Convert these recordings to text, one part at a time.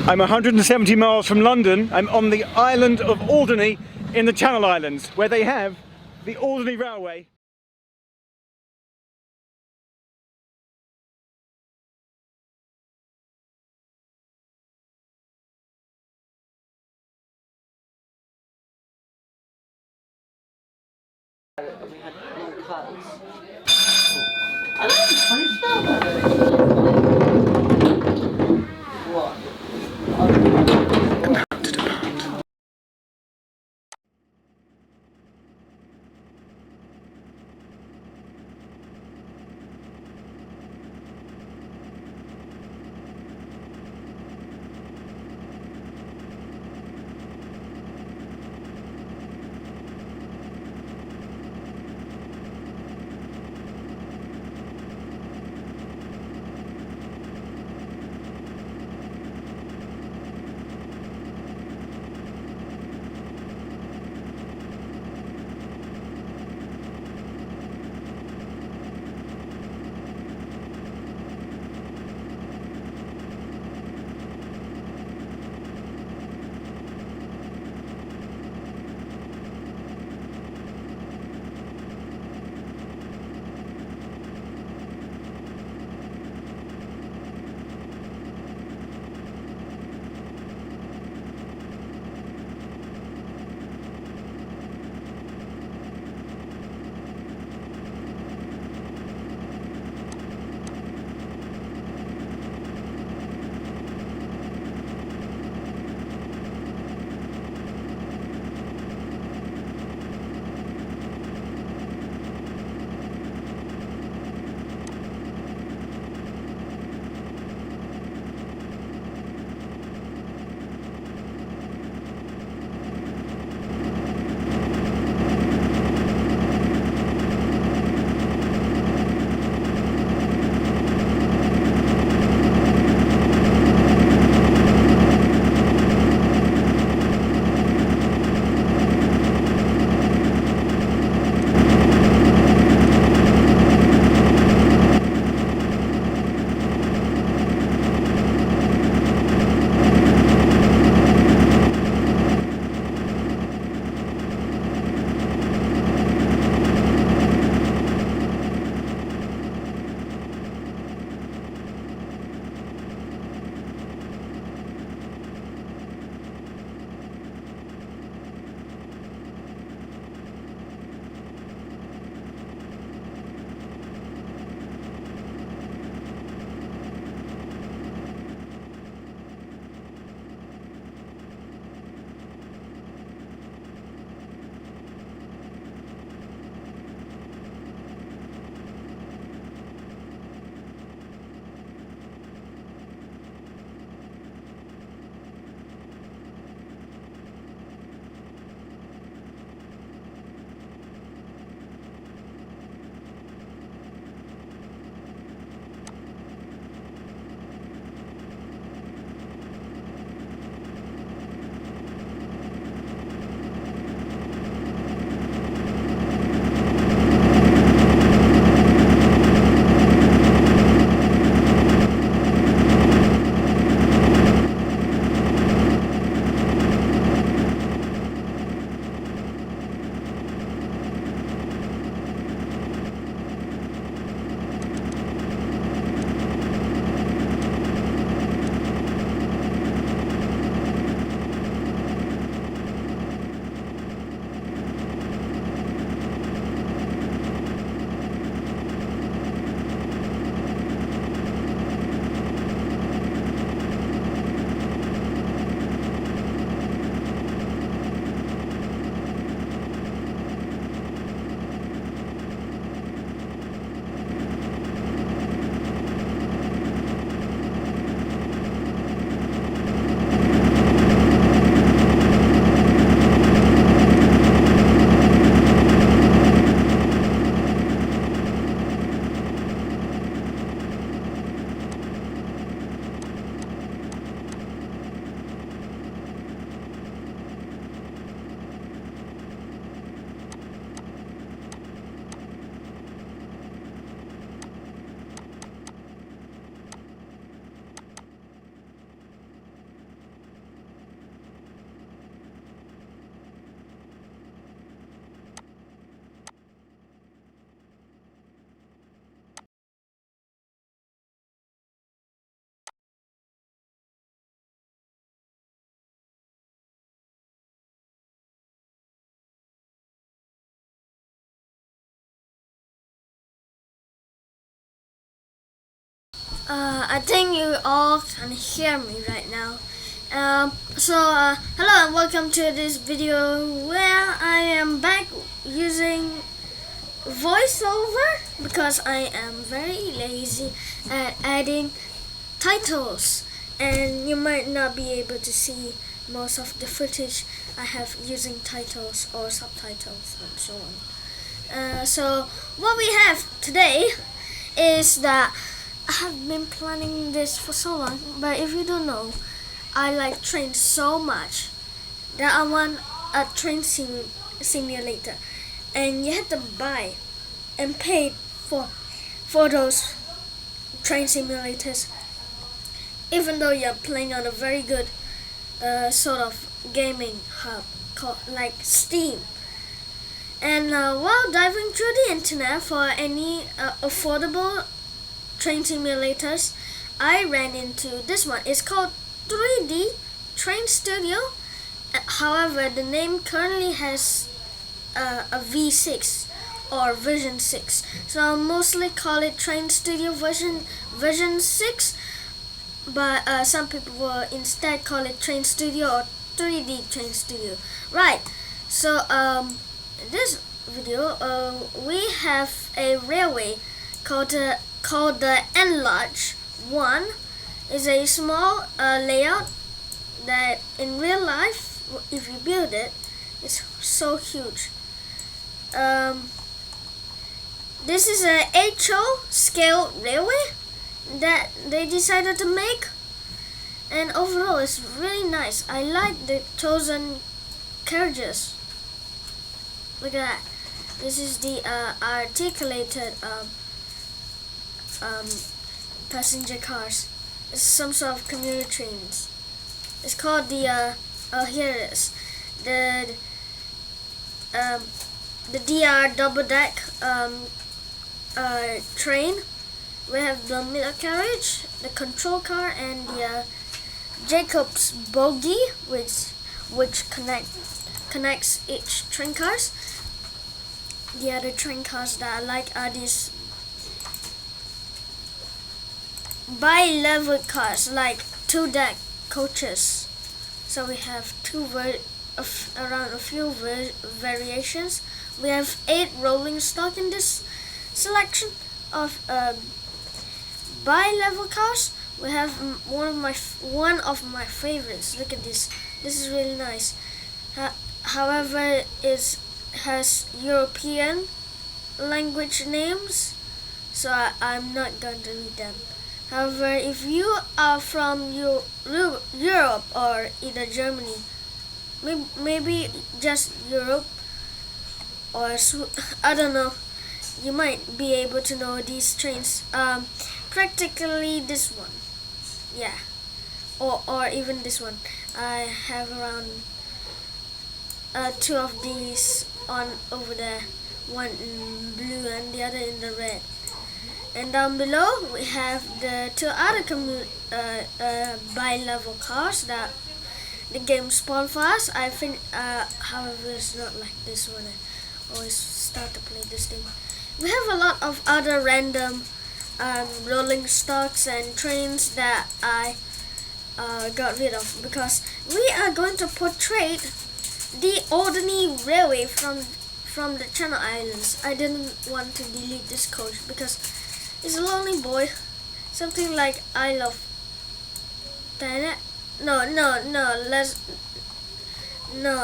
I'm 170 miles from London. I'm on the island of Alderney in the Channel Islands, where they have the Alderney Railway. We had long curtains. I like the funny stuff. What? I think you all can hear me right now. Hello and welcome to this video where I am back using voiceover because I am very lazy at adding titles, and you might not be able to see most of the footage I have using titles or subtitles and so on. So what we have today is that I have been planning this for so long, but if you don't know, I like trains so much that I want a train simulator, and you have to buy and pay for those train simulators, even though you're playing on a very good sort of gaming hub called like Steam. And while diving through the internet for any affordable train simulators, I ran into this one. It's called 3D Train Studio. However, the name currently has a V6 or version 6, so I'll mostly call it Train Studio version 6, but some people will instead call it Train Studio or 3D Train Studio. Right, so in this video we have a railway called the Enlarge 1. Is a small layout that in real life, if you build it, it's so huge. This is a HO scale railway that they decided to make, and overall it's really nice. I like the chosen carriages. Look at that. This is the articulated passenger cars. It's some sort of commuter trains. It's called the here it is, the DR double deck train. We have the middle carriage, the control car, and the Jacob's bogie, which connects each train cars. The other train cars that I like are these bi-level cars, like 2-deck coaches. So we have around a few variations. We have 8 rolling stock in this selection of bi-level cars. We have one of my favorites. Look at this. This is really nice. However, it has European language names, so I'm not going to read them. However, if you are from Europe or either Germany, maybe just Europe, or I don't know, you might be able to know these trains. Practically this one, yeah, or even this one. I have around 2 of these on over there, one in blue and the other in the red. And down below we have the 2 other bi-level cars that the game spawned for us. However, it's not like this one. I always start to play this thing. We have a lot of other random rolling stocks and trains that I got rid of because we are going to portray the Alderney Railway from the Channel Islands. I didn't want to delete this coach because it's a lonely boy. Something like I Love Tana. No,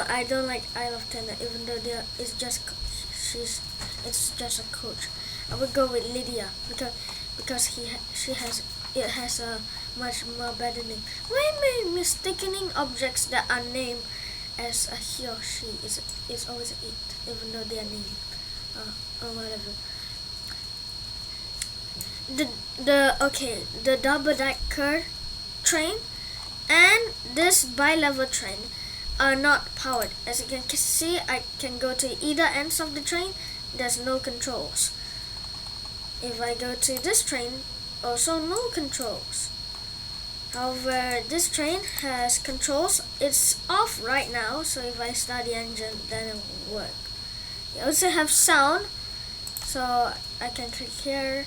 I don't like I Love Tana, even though it's just a coach. I would go with Lydia because it has a much more better name. Why am I mistaking objects that are named as a he or she? It's always it, even though they are named or whatever. The double-decker train and this bi-level train are not powered. As you can see, I can go to either ends of the train. There's no controls. If I go to this train, also no controls. However, this train has controls. It's off right now, so if I start the engine, then it will work. You also have sound, so I can click here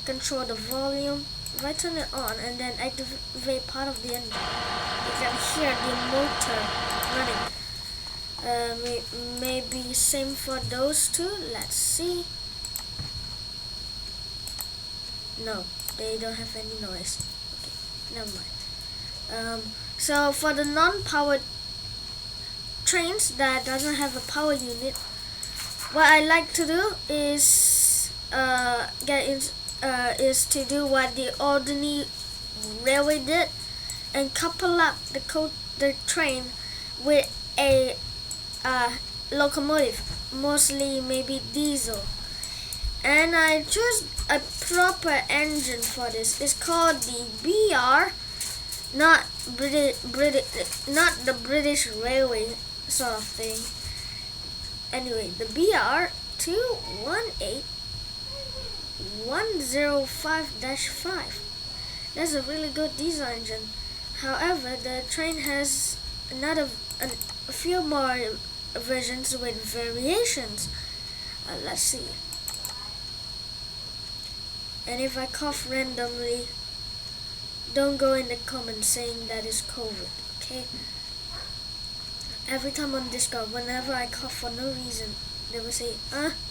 control the volume. If I turn it on and then activate part of the engine, you can hear the motor running. Maybe same for those two. Let's see. No, they don't have any noise. Okay, never mind. So for the non-powered trains that doesn't have a power unit, what I like to do is is to do what the ordinary railway did and couple up the train with a locomotive, mostly maybe diesel. And I choose a proper engine for this. It's called the BR, not not the British Railway sort of thing. Anyway, the BR 218-105-5. That's a really good diesel engine. However, the train has a few more versions with variations. Let's see. And if I cough randomly, don't go in the comments saying that is COVID, okay? Every time on Discord, whenever I cough for no reason, they will say,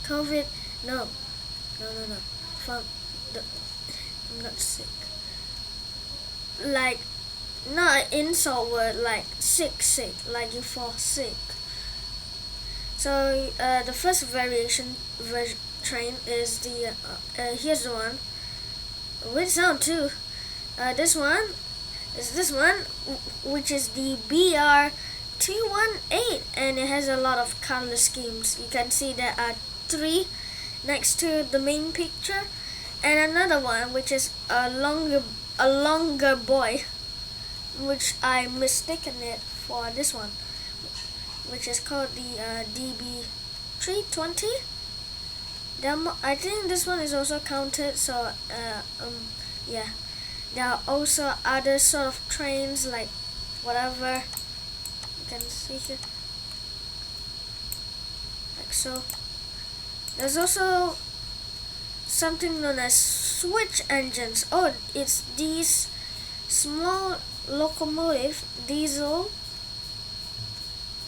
COVID. No. I'm not sick. Like, not an insult word, like sick, like you fall sick. So, the first variation train is the, here's the one, with sound too. This one is this one, which is the BR 218, and it has a lot of color schemes. You can see there are 3 next to the main picture, and another one which is a longer boy, which I mistaken it for this one, which is called the DB 320. I think this one is also counted. So yeah, there are also other sort of trains, like whatever you can see here, like so. There's also something known as switch engines. Oh, it's these small locomotive diesel.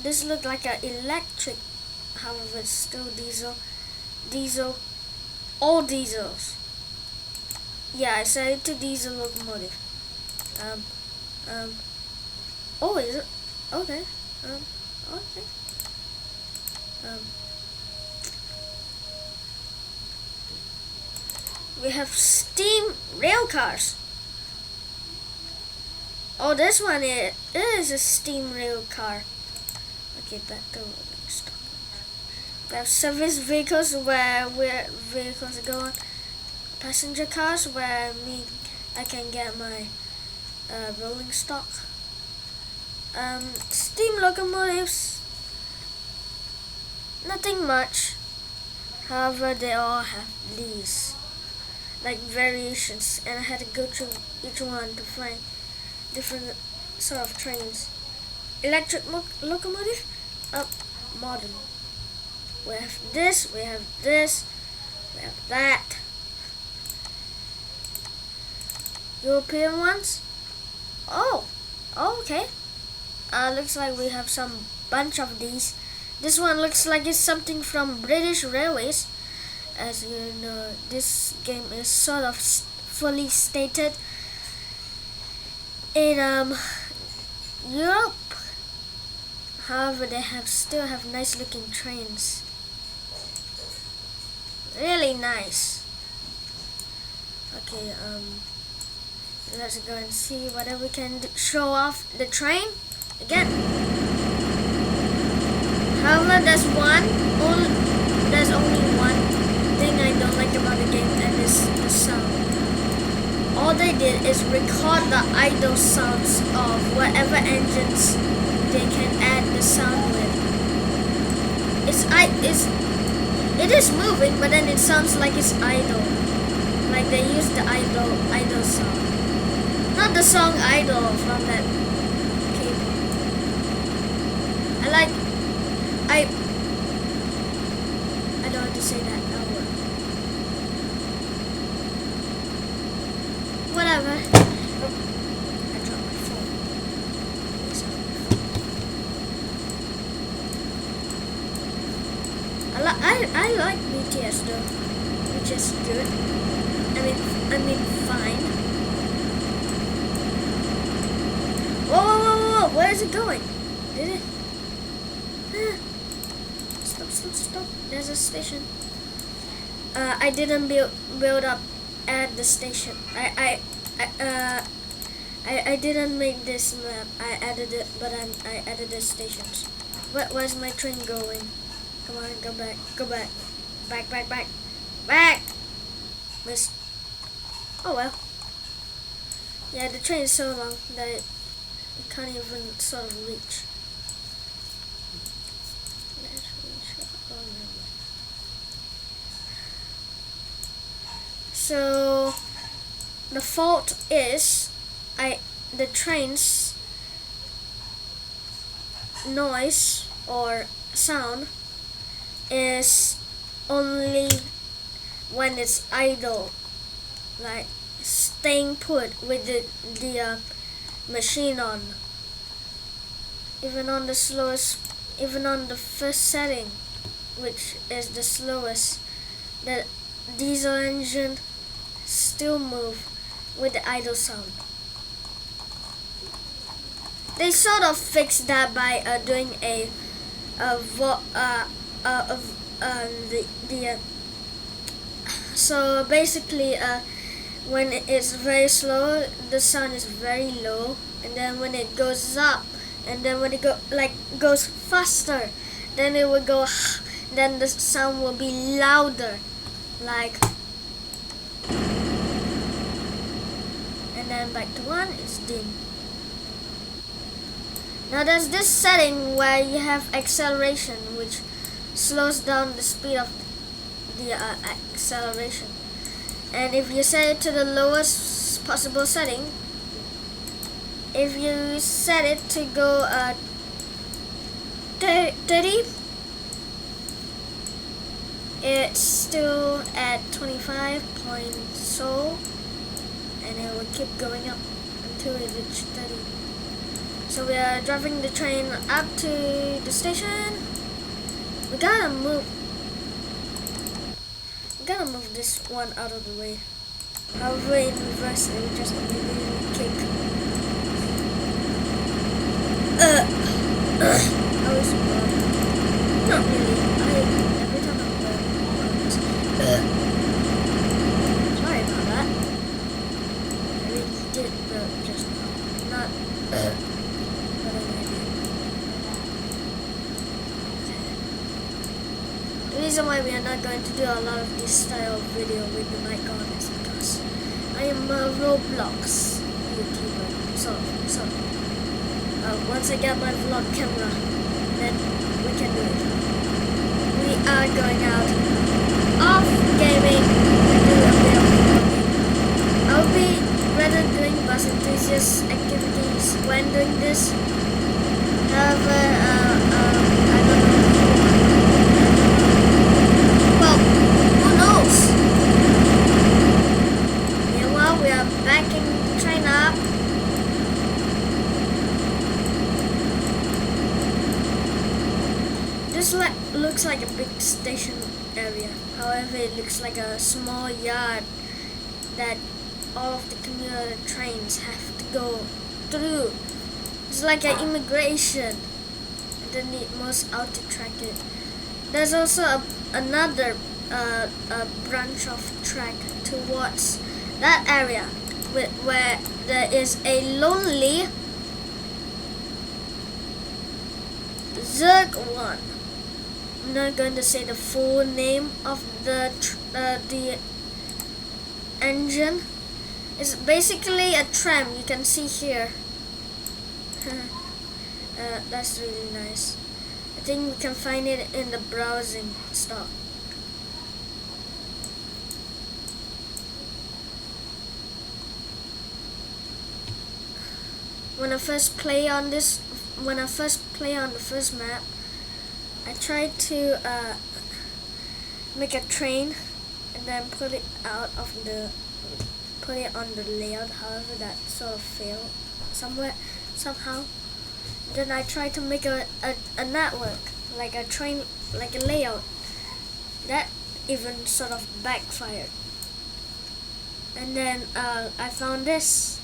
This looks like an electric, however it's still diesel. All diesels. Yeah, I said to diesel locomotive. Oh, is it? Okay. Okay. We have steam rail cars. Oh, this one is a steam rail car. Okay, back to rolling stock. We have service vehicles where vehicles go on. Passenger cars where I can get my rolling stock. Steam locomotives, nothing much. However, they all have these like variations, and I had to go through each one to find different sort of trains. Electric locomotive, modern. We have this, we have this, we have that. European ones. Oh, okay. Looks like we have some bunch of these. This one looks like it's something from British Railways. As you know, this game is sort of fully stated in Europe. However, they still have nice looking trains. Really nice. Okay, let's go and see whether we can show off the train again. However, there's only one thing I don't like about the game, and it's the sound. All they did is record the idle sounds of whatever engines they can add the sound with. It is moving, but then it sounds like it's idle. Like they use the idle song. Not the song Idol from that cable. I don't want to say that word. whatever. Oh, I dropped my phone. Yes, I dropped my phone. I like BTS though, which is good. I mean fine. Whoa, whoa, whoa, whoa, where is it going? Did it? Stop. There's a station. I didn't build up at the station. I didn't make this map. I added it, but I added the stations. Where's my train going? Come on, go back. Back. Missed. Oh well. Yeah, the train is so long that it can't even sort of reach. So the fault is the train's noise or sound is only when it's idle, like staying put with the machine on. Even on the first setting, which is the slowest, the diesel engine still move with the idle sound. They sort of fixed that by doing so basically when it's very slow, the sound is very low, and then when it goes up, and then when it goes faster, then it will go, then the sound will be louder, like, and then back to 1, it's dim. Now there's this setting where you have acceleration, which slows down the speed of the acceleration. And if you set it to the lowest possible setting, if you set it to go 30, it's still at 25 point so, and it will keep going up until it reaches 30. So we are driving the train up to the station. We gotta move this one out of the way. However, in reverse, it will just immediately kick. I was not really. Every time I'm sorry about that. I really did burp just now. Not but I did. The reason why we are not going to do a lot of this style of video with the mic on is because I am a Roblox YouTuber. So once I get my vlog camera, then we can do it. We are going out of gaming and do a bit of vlogging. I'll be rather doing bus enthusiast activities when doing this. However, I don't know. Well, who knows? Meanwhile, we are backing the train up. This looks like a big station area. However, it looks like a small yard that all of the commuter trains have to go through. It's like an immigration. And then the most out to track it. There's also another branch of track towards that area where there is a lonely Zerg one. I'm not going to say the full name of the engine. It's basically a tram. You can see here. That's really nice. I think we can find it in the browsing stock. When I first play on the first map, I tried to make a train and then put it out of the put it on the layout. However, that sort of failed somehow. Then I tried to make a network, like a train, like a layout. That even sort of backfired. And then I found this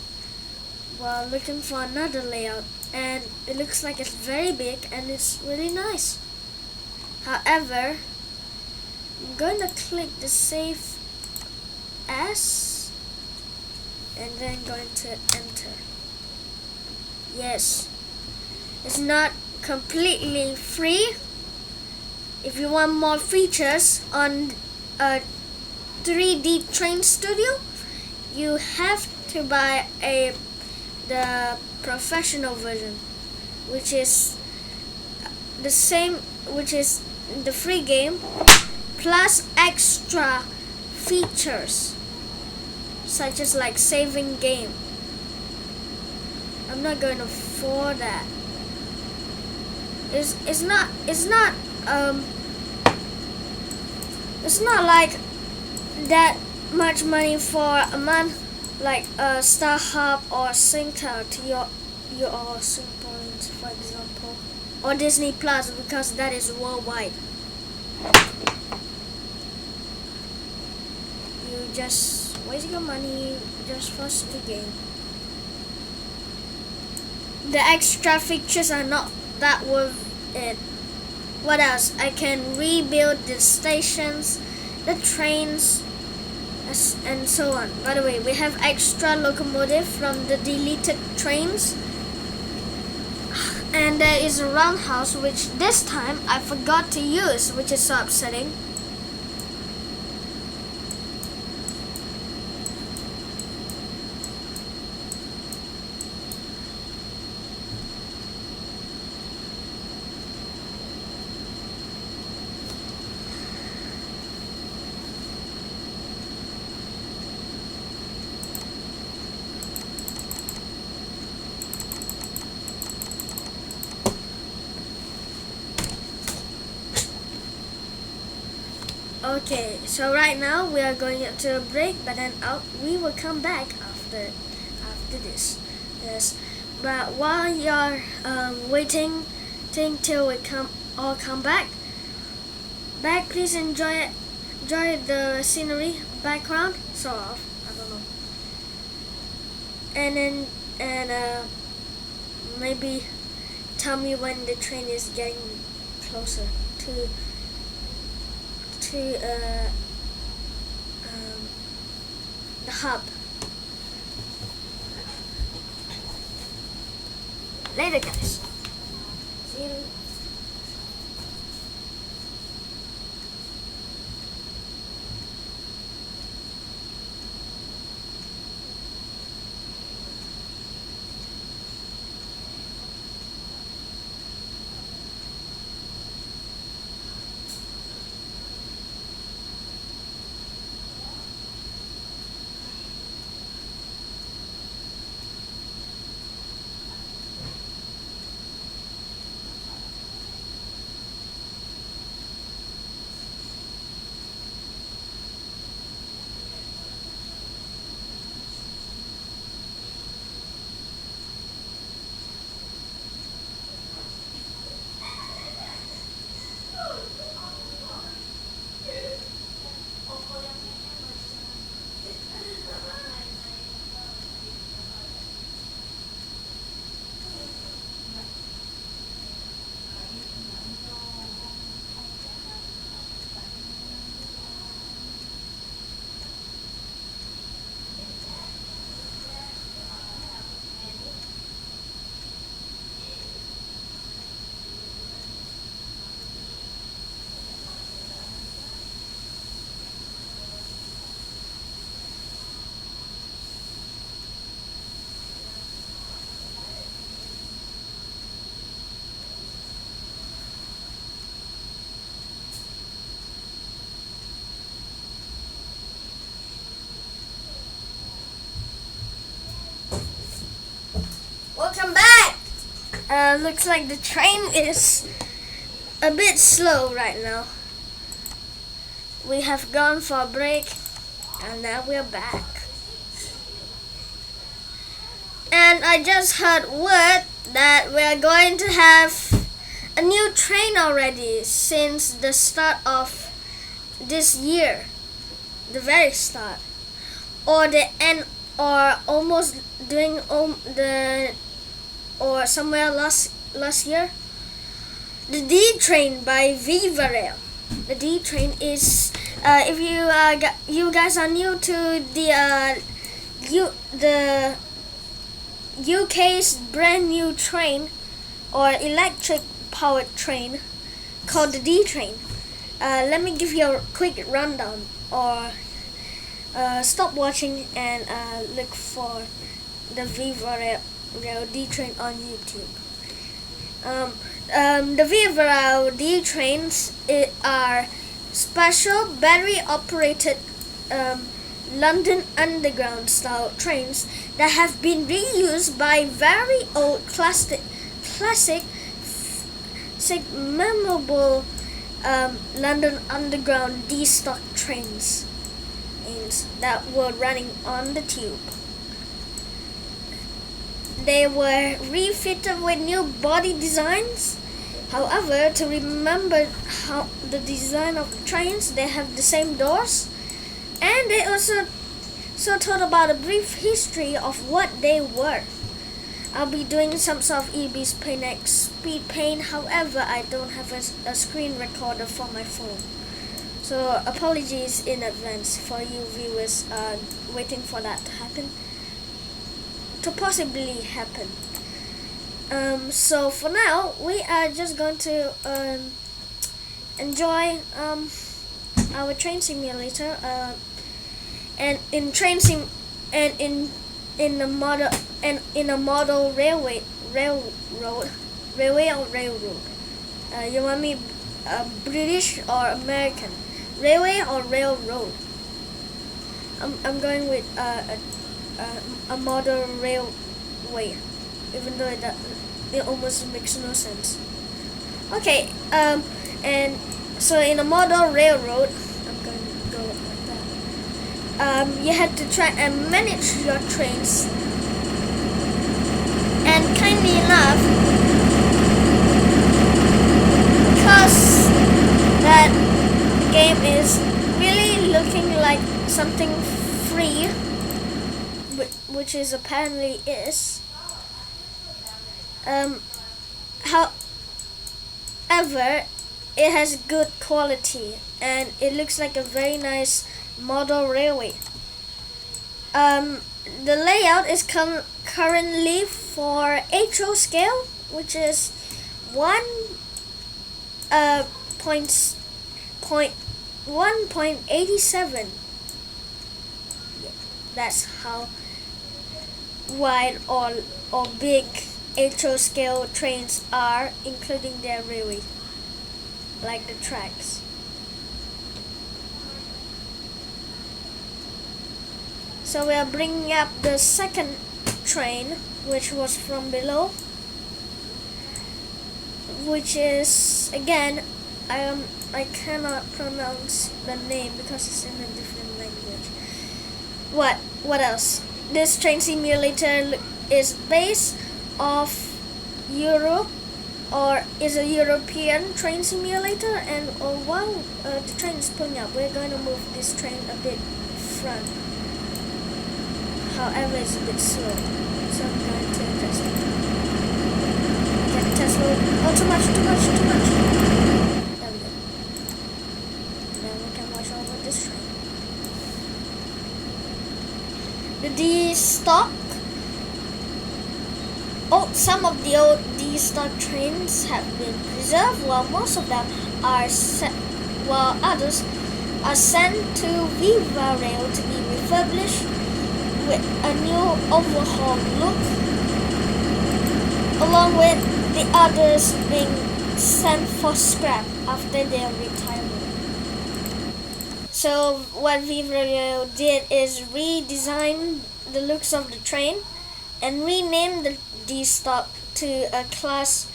while looking for another layout, and it looks like it's very big and it's really nice. However, I'm going to click the save as and then going to enter. Yes, it's not completely free. If you want more features on a 3D Train Studio, you have to buy the professional version, which is the same, which is the free game plus extra features such as like saving game. I'm not going to afford that. It's not like that much money for a month, like StarHub or Synca to your Sync for example, or Disney Plus, because that is worldwide. You just waste your money just for the game. The extra features are not that worth it. What else? I can rebuild the stations, the trains, and so on. By the way, we have extra locomotive from the deleted trains, and there is a roundhouse, which this time I forgot to use, which is so upsetting. Okay, so right now we are going to a break, but then we will come back after this. Yes, but while you're waiting till we all come back, please enjoy the scenery background, sort of. I don't know. And maybe tell me when the train is getting closer to the hub. Later, guys. See you. Welcome back! Looks like the train is a bit slow right now. We have gone for a break and now we're back. And I just heard word that we're going to have a new train already since the start of this year, the very start, or the end, or almost doing or somewhere last year. The D train by Viva Rail. The D train is if you guys are new to the UK's brand new train or electric powered train called the D train. Let me give you a quick rundown, or stop watching and look for the Viva Rail D train on YouTube. The Viva Rail D trains are special battery operated London Underground style trains that have been reused by very old classic memorable London Underground D-stock trains that were running on the tube. They were refitted with new body designs. However, to remember how the design of the trains, they have the same doors, and they also told about a brief history of what they were. I'll be doing some sort of EB's Paint speed paint. However, I don't have a screen recorder for my phone, so apologies in advance for you viewers waiting for that to possibly happen. So for now, we are just going to enjoy our train simulator, and in a model railway. You want me British or American? Railway or railroad? I'm going with a model railway, even though it almost makes no sense. Okay, and so in a model railroad, I'm going to go like that. You had to try and manage your trains, and kindly enough, because that game is really looking like something free, which is apparently is. However, it has good quality and it looks like a very nice model railway. The layout is currently for HO scale, which is 1.87. That's how wide or big HO scale trains are, including their railway, like the tracks. So we are bringing up the second train, which was from below, which is, again, I cannot pronounce the name because it's in a different language. What else? This train simulator is based off Europe, or is a European train simulator, and while the train is pulling up, we're going to move this train a bit front. However, it's a bit slow, so I'm going to adjust it. Get test load. Oh, too much. There we go. Now we can watch over this train. The D-stock. Some of the old D-stock trains have been preserved, while most of them are while others are sent to Viva Rail to be refurbished with a new overhaul look, along with the others being sent for scrap after their retirement. So what Viva Rail did is redesign the looks of the train and rename the D-stock to a class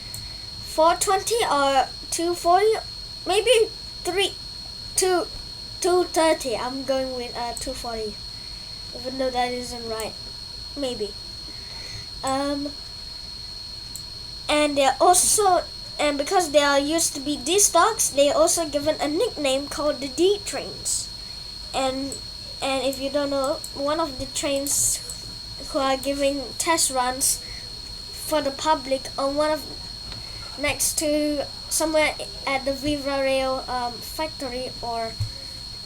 420 or 240, maybe 230. I'm going with 240, even though that isn't right. Maybe. And they're also, and because they are used to be D stocks, they are also given a nickname called the D trains. And if you don't know, one of the trains who are giving test runs for the public on one of next to somewhere at the Viva Rail factory or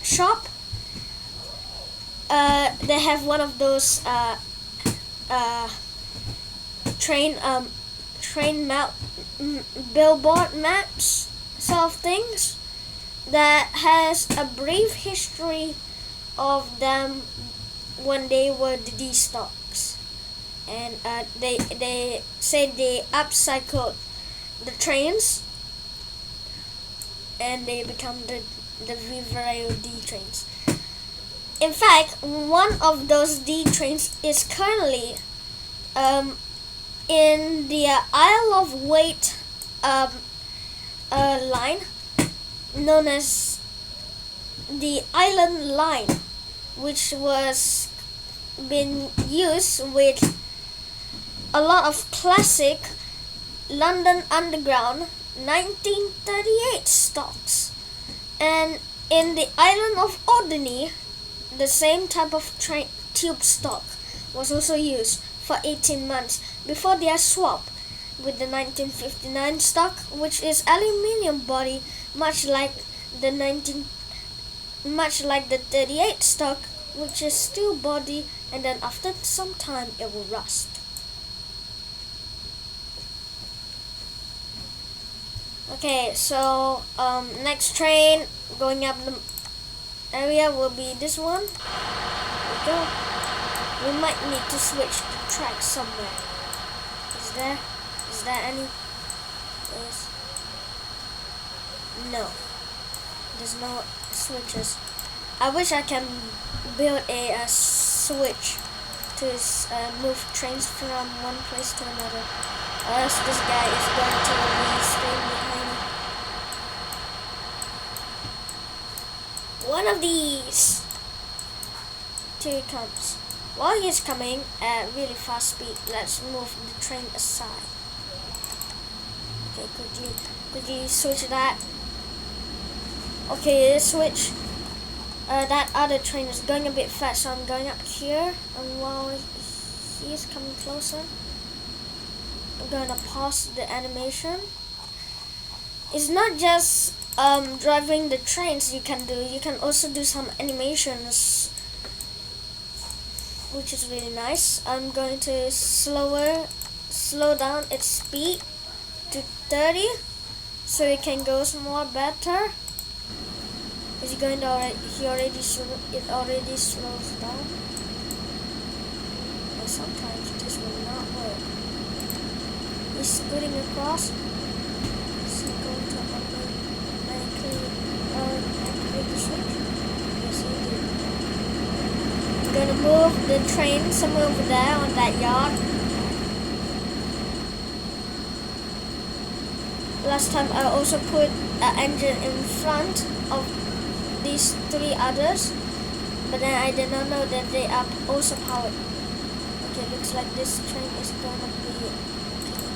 shop, they have one of those train map billboard maps sort of things that has a brief history of them when they were the D stocks, and they say they upcycled the trains and they become the Viva Rail D trains. In fact, one of those D trains is currently in the Isle of Wight line, known as the Island Line, which was been used with a lot of classic London Underground 1938 stocks. And in the island of Alderney, the same type of tube stock was also used for 18 months before they are swapped with the 1959 stock, which is aluminium body, much like the 38 stock, which is steel body, and then after some time it will rust. Okay, so next train going up the area will be this one. There we go. We might need to switch the track somewhere. Is there any? Yes. No. There's no switches. I wish I can build a switch to move trains from one place to another. Or else this guy is going to be staying behind me. One of these. Here he comes. While he's coming at really fast speed, let's move the train aside. Okay, quickly switch that. Okay, switch. That other train is going a bit fast, so I'm going up here, and while he's coming closer, I'm gonna pause the animation. It's not just driving the trains you can do. You can also do some animations, which is really nice. I'm going to slow down its speed to 30, so it can go more better. Is it going to it already slows down? And sometimes this will not work. He's scooting across. Is he going to activate the switch? Yes, he did. I'm gonna move the train somewhere over there on that yard. Last time I also put an engine in front of these three others, but then I did not know that they are also powered. Okay, looks like this train is gonna be with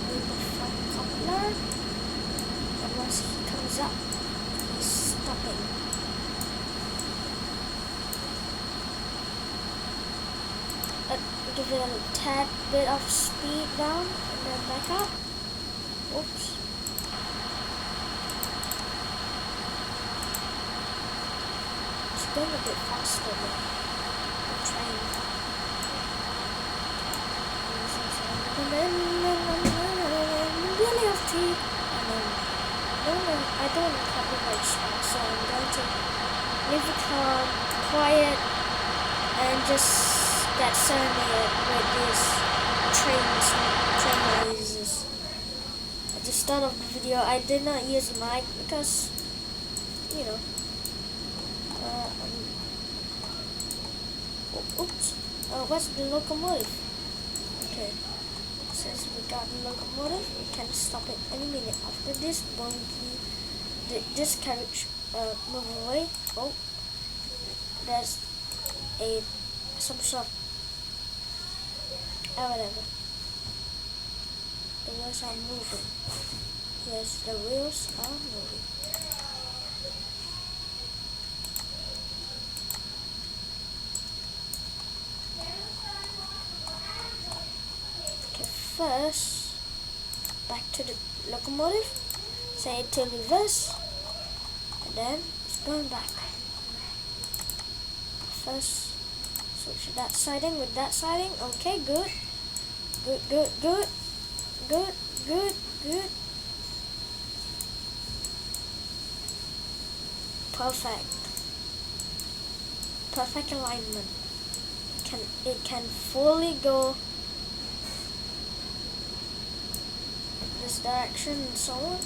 the front coupler, and once he comes up, he's stopping. Give it a tad bit of speed down and then back up. Oops. It's going a bit faster than the train. Really have to. I don't want to copyright strike, so I'm going to leave it calm, quiet, and just get serenaded with these train noises. At the start of the video, I did not use the mic because, you know, oops. What's the locomotive? Okay, since we got the locomotive, we can stop it any minute. After this bogie, this carriage move away. Oh, there's some sort of whatever. The wheels are moving. Yes, the wheels are moving. Okay, first, back to the locomotive. Say it to reverse. And then it's going back. First, switch that siding with that siding. Okay, good. Good, good, good. Good, good, good. Perfect. Perfect alignment. It can fully go this direction and so on.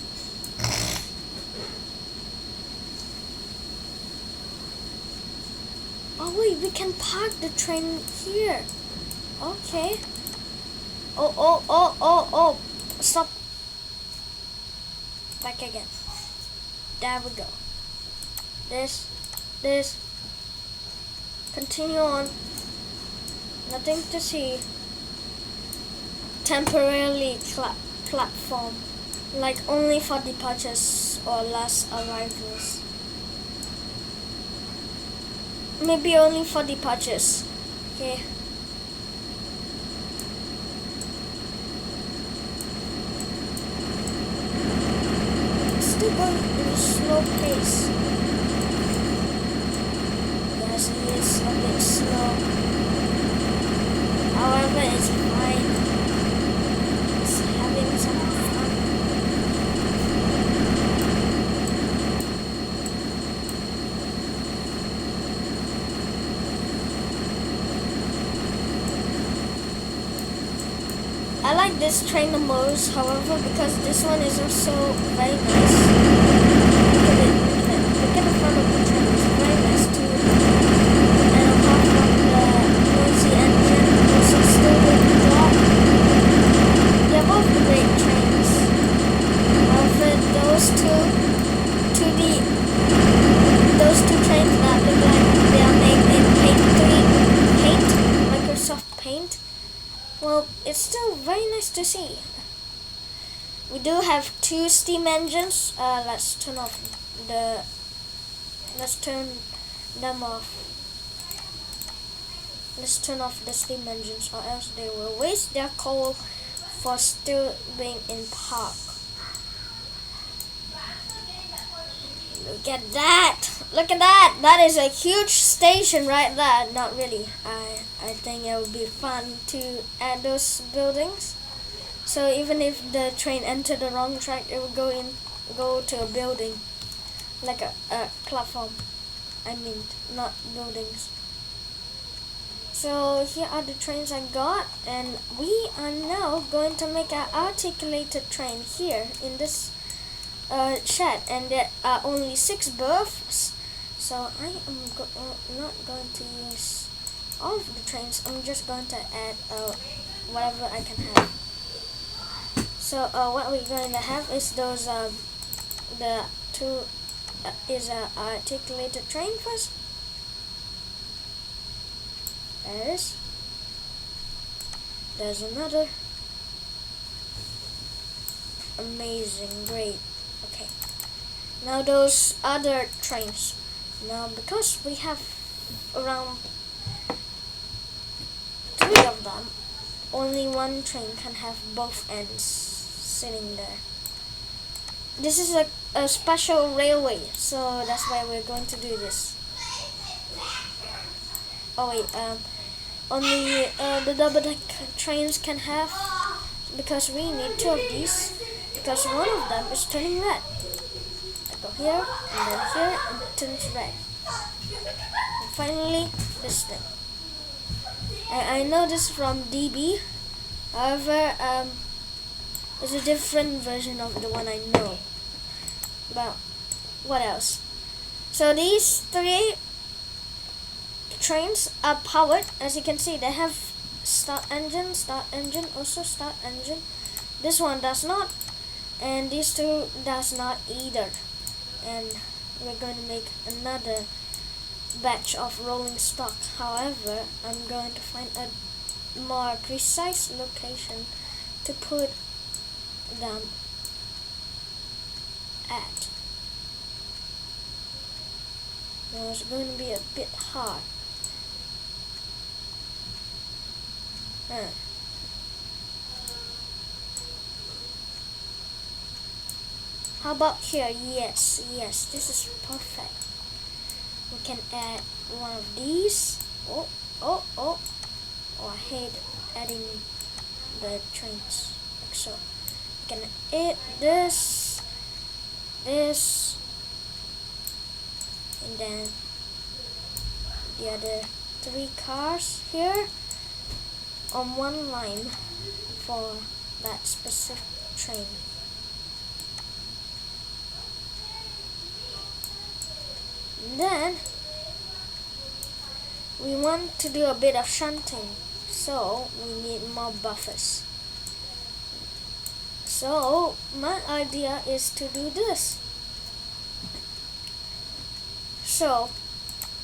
Oh wait, we can park the train here. Okay. Oh. Stop. Back again. There we go. This. Continue on. Nothing to see. Temporarily platform. Like only for departures or last arrivals. Maybe only for departures. Okay. Still going at a slow pace. Yes, it is a bit slow. However, it's fine. It's having some fun. I like this train the most, however, because this one is also very nice. Look at it. Look at the front of the train. It's very nice too. And apart from the noisy engine, also still doing the job. They're both great trains. However, those two trains that look like they are made in Microsoft Paint. Well, it's still very nice to see. We do have 2 steam engines. Let's turn them off. Let's turn off the steam engines, or else they will waste their coal for still being in park. Look at that! Look at that! That is a huge station right there. Not really. I think it would be fun to add those buildings. So even if the train entered the wrong track, it would go to a building, like a platform. I mean, not buildings. So here are the trains I got, and we are now going to make an articulated train here in this shed, and there are only 6 berths. So I am not going to use all of the trains. I'm just going to add whatever I can have. So what we're going to have is those the 2 is a articulated train first. There's another. Amazing, great. Okay. Now those other trains. Now because we have around 3 of them, only one train can have both ends sitting there. This is a special railway, so that's why we're going to do this. Oh wait, only the double deck trains can have, because we need 2 of these, because one of them is turning red. I go here, and then here, and it turns red. And finally, this thing. I know this from DB, however, it's a different version of the one I know. But what else? So these 3 trains are powered. As you can see, they have start engine, also start engine. This one does not, and these 2 does not either. And we're going to make another batch of rolling stock. However, I'm going to find a more precise location to put them at. Now it's going to be a bit hard. How about here? Yes, this is perfect. We can add one of these. Oh, I hate adding the trains like so. We can add this, and then the other 3 cars here on one line for that specific train. Then we want to do a bit of shunting, so we need more buffers. So my idea is to do this. So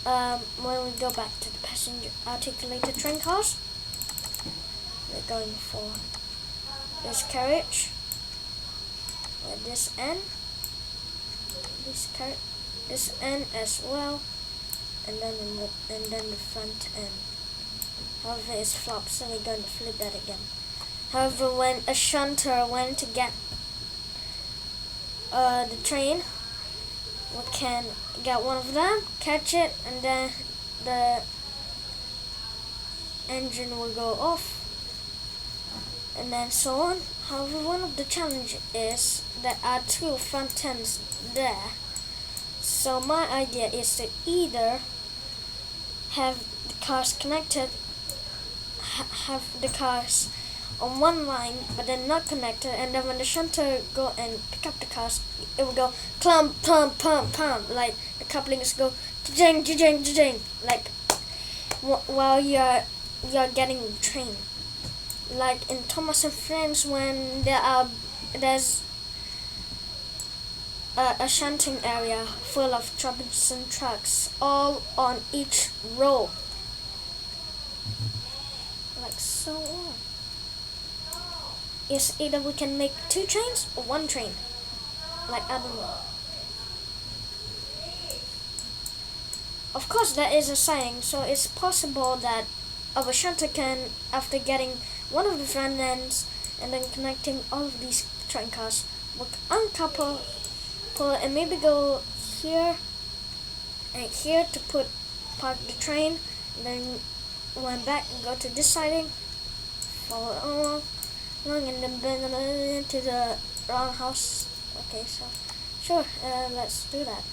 when we go back to the passenger articulated train cars, we're going for this carriage at this end, this end as well, and then the front end. However, it's flopped, so we're going to flip that again. However, when a shunter went to get the train, we can get one of them, catch it, and then the engine will go off, and then so on. However, one of the challenges is there are 2 front ends there. So my idea is to either have the cars connected, have the cars on one line but then not connected, and then when the shunter go and pick up the cars, it will go clump, pump, pump, pump, like the couplings go jing, jing, jing, like while you're getting the train. Like in Thomas and Friends, when there's a shunting area full of troublesome trucks all on each row, like so on. It's either we can make 2 trains or 1 train, like I don't know. Of course there is a saying, so it's possible that our shunter can, after getting one of the front ends and then connecting all of these train cars, we uncouple, pull it, and maybe go here and here to park the train, and then went back and go to this siding, follow along, and then bend into the roundhouse. Okay, so sure, let's do that.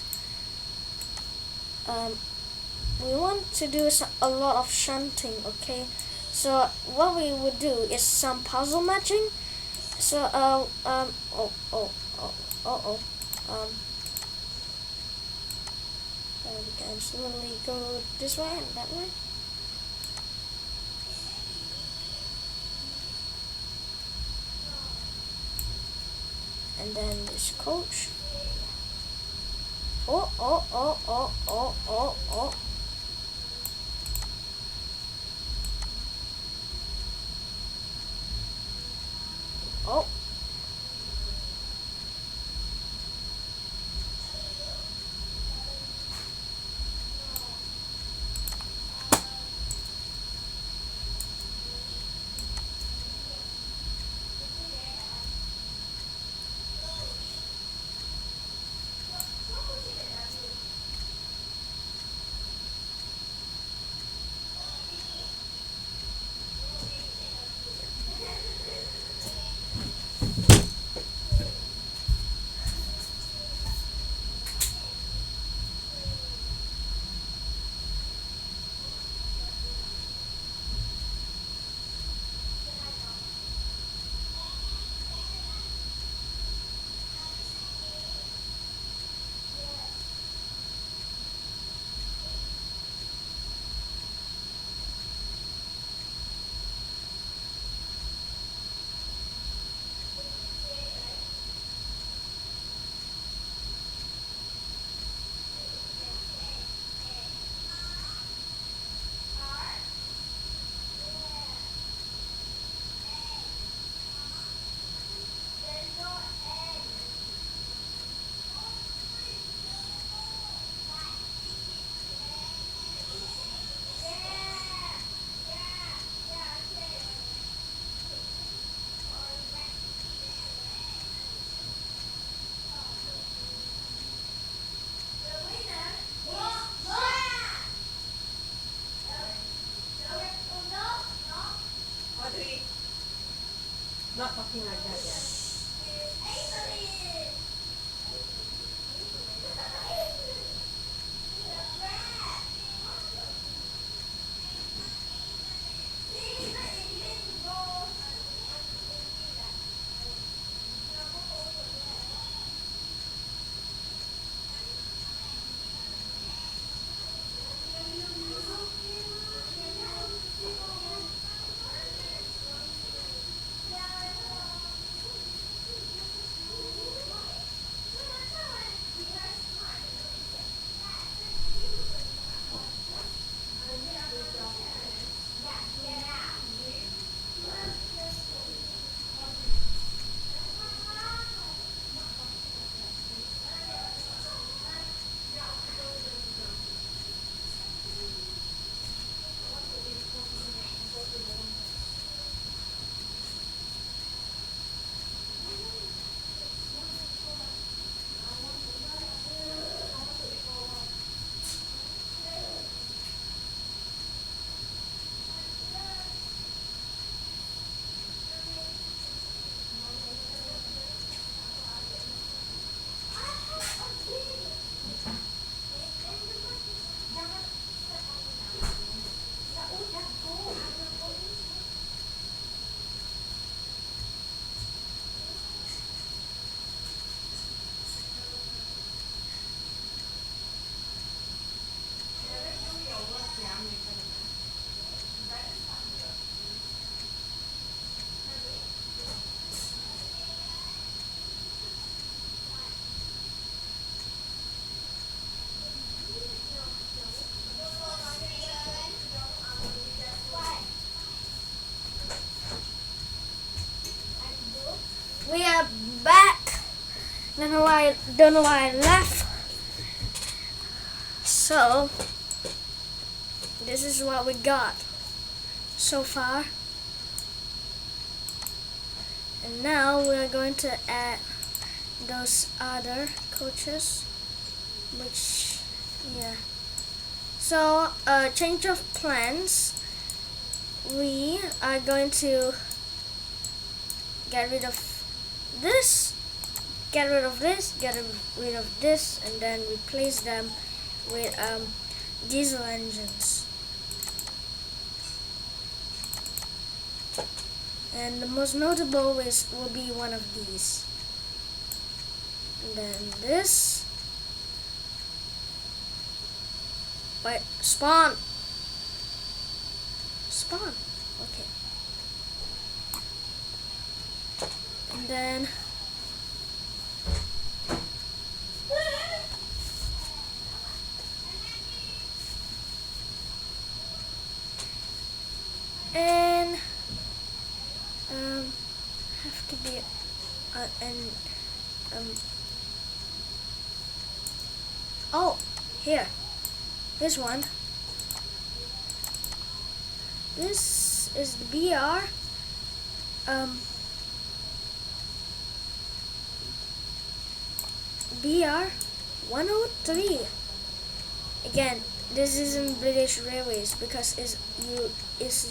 We want to do a lot of shunting, okay? So what we would do is some puzzle matching. So we can slowly go this way and that way. And then this coach. Oh. Oh. stop talking like that, yeah. We are back. Don't know why I left. So this is what we got so far. And now we're going to add those other coaches, which yeah. So change of plans. We are going to get rid of this, get rid of this, get rid of this, and then replace them with diesel engines. And the most notable will be one of these. And then this. Wait, spawn. Spawn. Okay. And then have to be oh, here's one. This is the BR BR 103. Again, this isn't British Railways because it's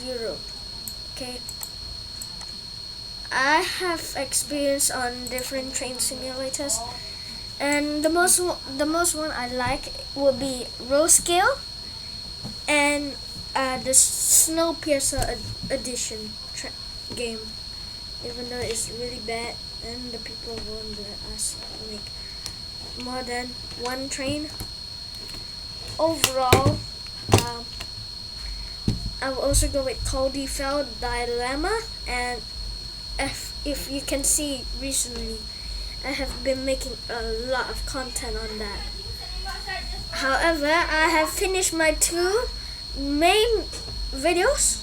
Europe. Okay. I have experience on different train simulators, and the most one I like will be Row Scale and the Snowpiercer edition game. Even though it's really bad, and the people won't let us make more than one train. Overall, I will also go with Cody Fell Dilemma, and if you can see recently, I have been making a lot of content on that. However, I have finished my 2 main videos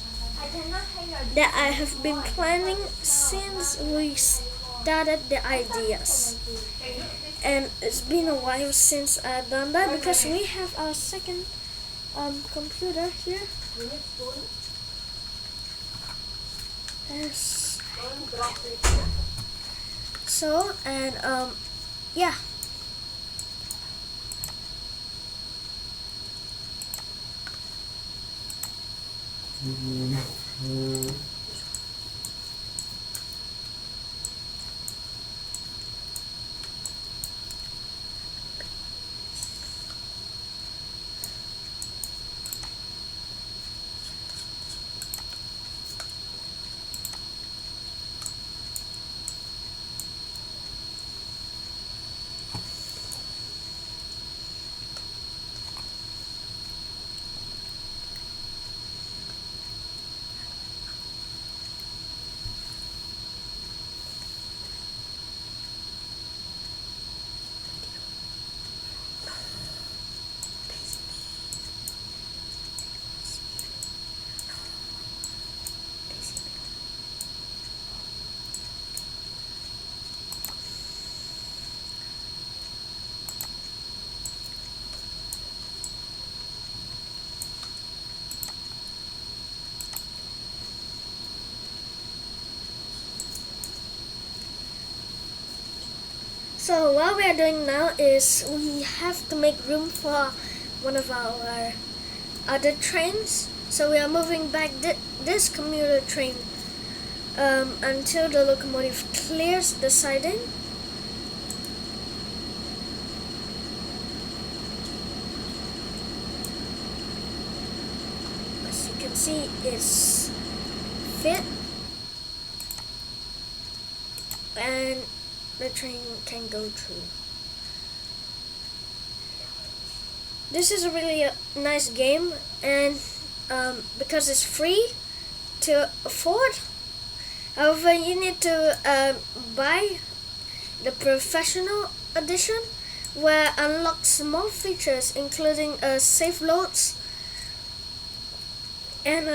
that I have been planning since we started the ideas. And it's been a while since I've done that because we have our second computer here. Yes. So, and yeah. So what we are doing now is we have to make room for one of our other trains. So we are moving back this commuter train until the locomotive clears the siding. As you can see, it's fit and the train can go through. This is a really nice game, and because it's free to afford. However, you need to buy the professional edition, where unlocks more features, including safe loads and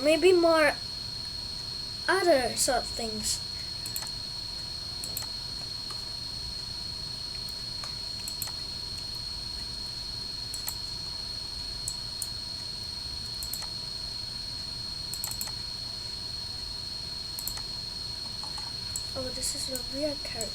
maybe more other sort of things. Oh, this is a rear carriage.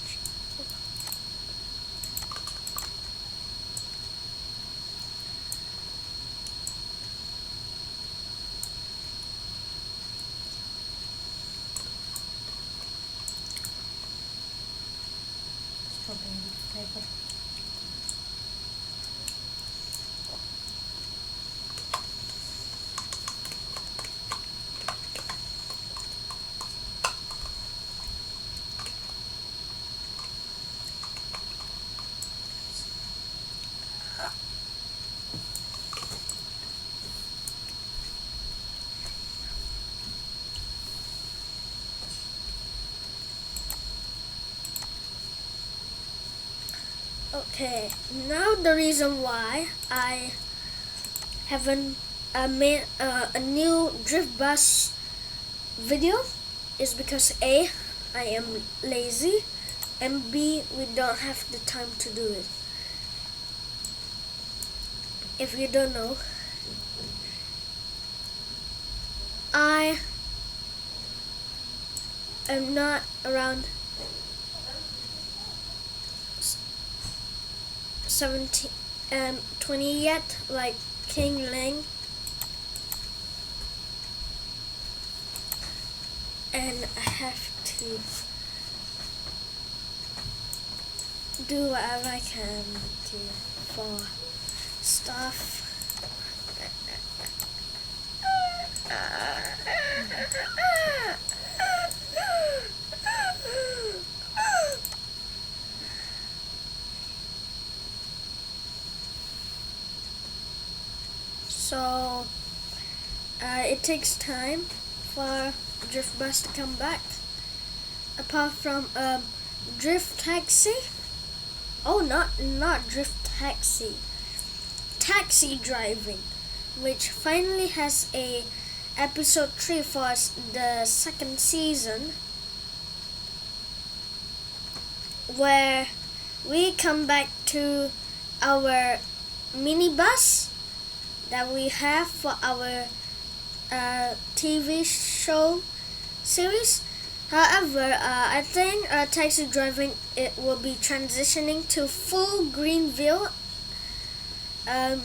Okay, now the reason why I haven't made a new drift bus video is because A, I am lazy, and B, we don't have the time to do it. If you don't know, I am not around 20 yet, like King Lang, and I have to do whatever I can for stuff. So it takes time for Drift Bus to come back. Apart from Drift Taxi. Oh, not Drift Taxi. Taxi Driving, which finally has a episode 3 for the second season, where we come back to our minibus that we have for our TV show series. However, I think taxi driving it will be transitioning to full green view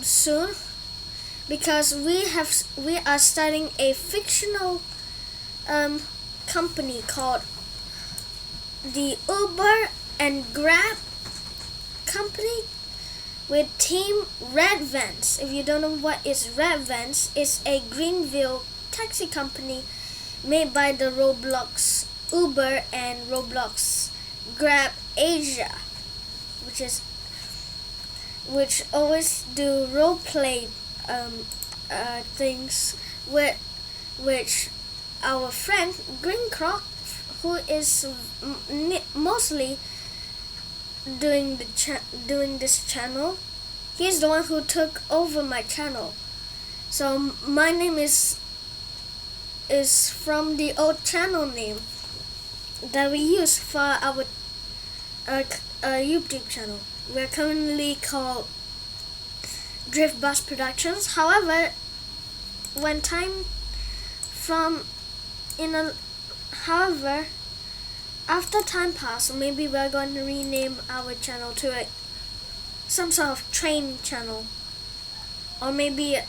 soon, because we are starting a fictional company called the Uber and Grab company, with Team Red Vans. If you don't know what is Red Vans, it's a Greenville taxi company made by the Roblox Uber and Roblox Grab Asia, which always do role play things, with which our friend Green Croc, who is mostly doing this channel, he's the one who took over my channel. So my name is from the old channel name that we use for our YouTube channel. We're currently called Drift Bus Productions. However, after time pass, maybe we're going to rename our channel to some sort of train channel, or maybe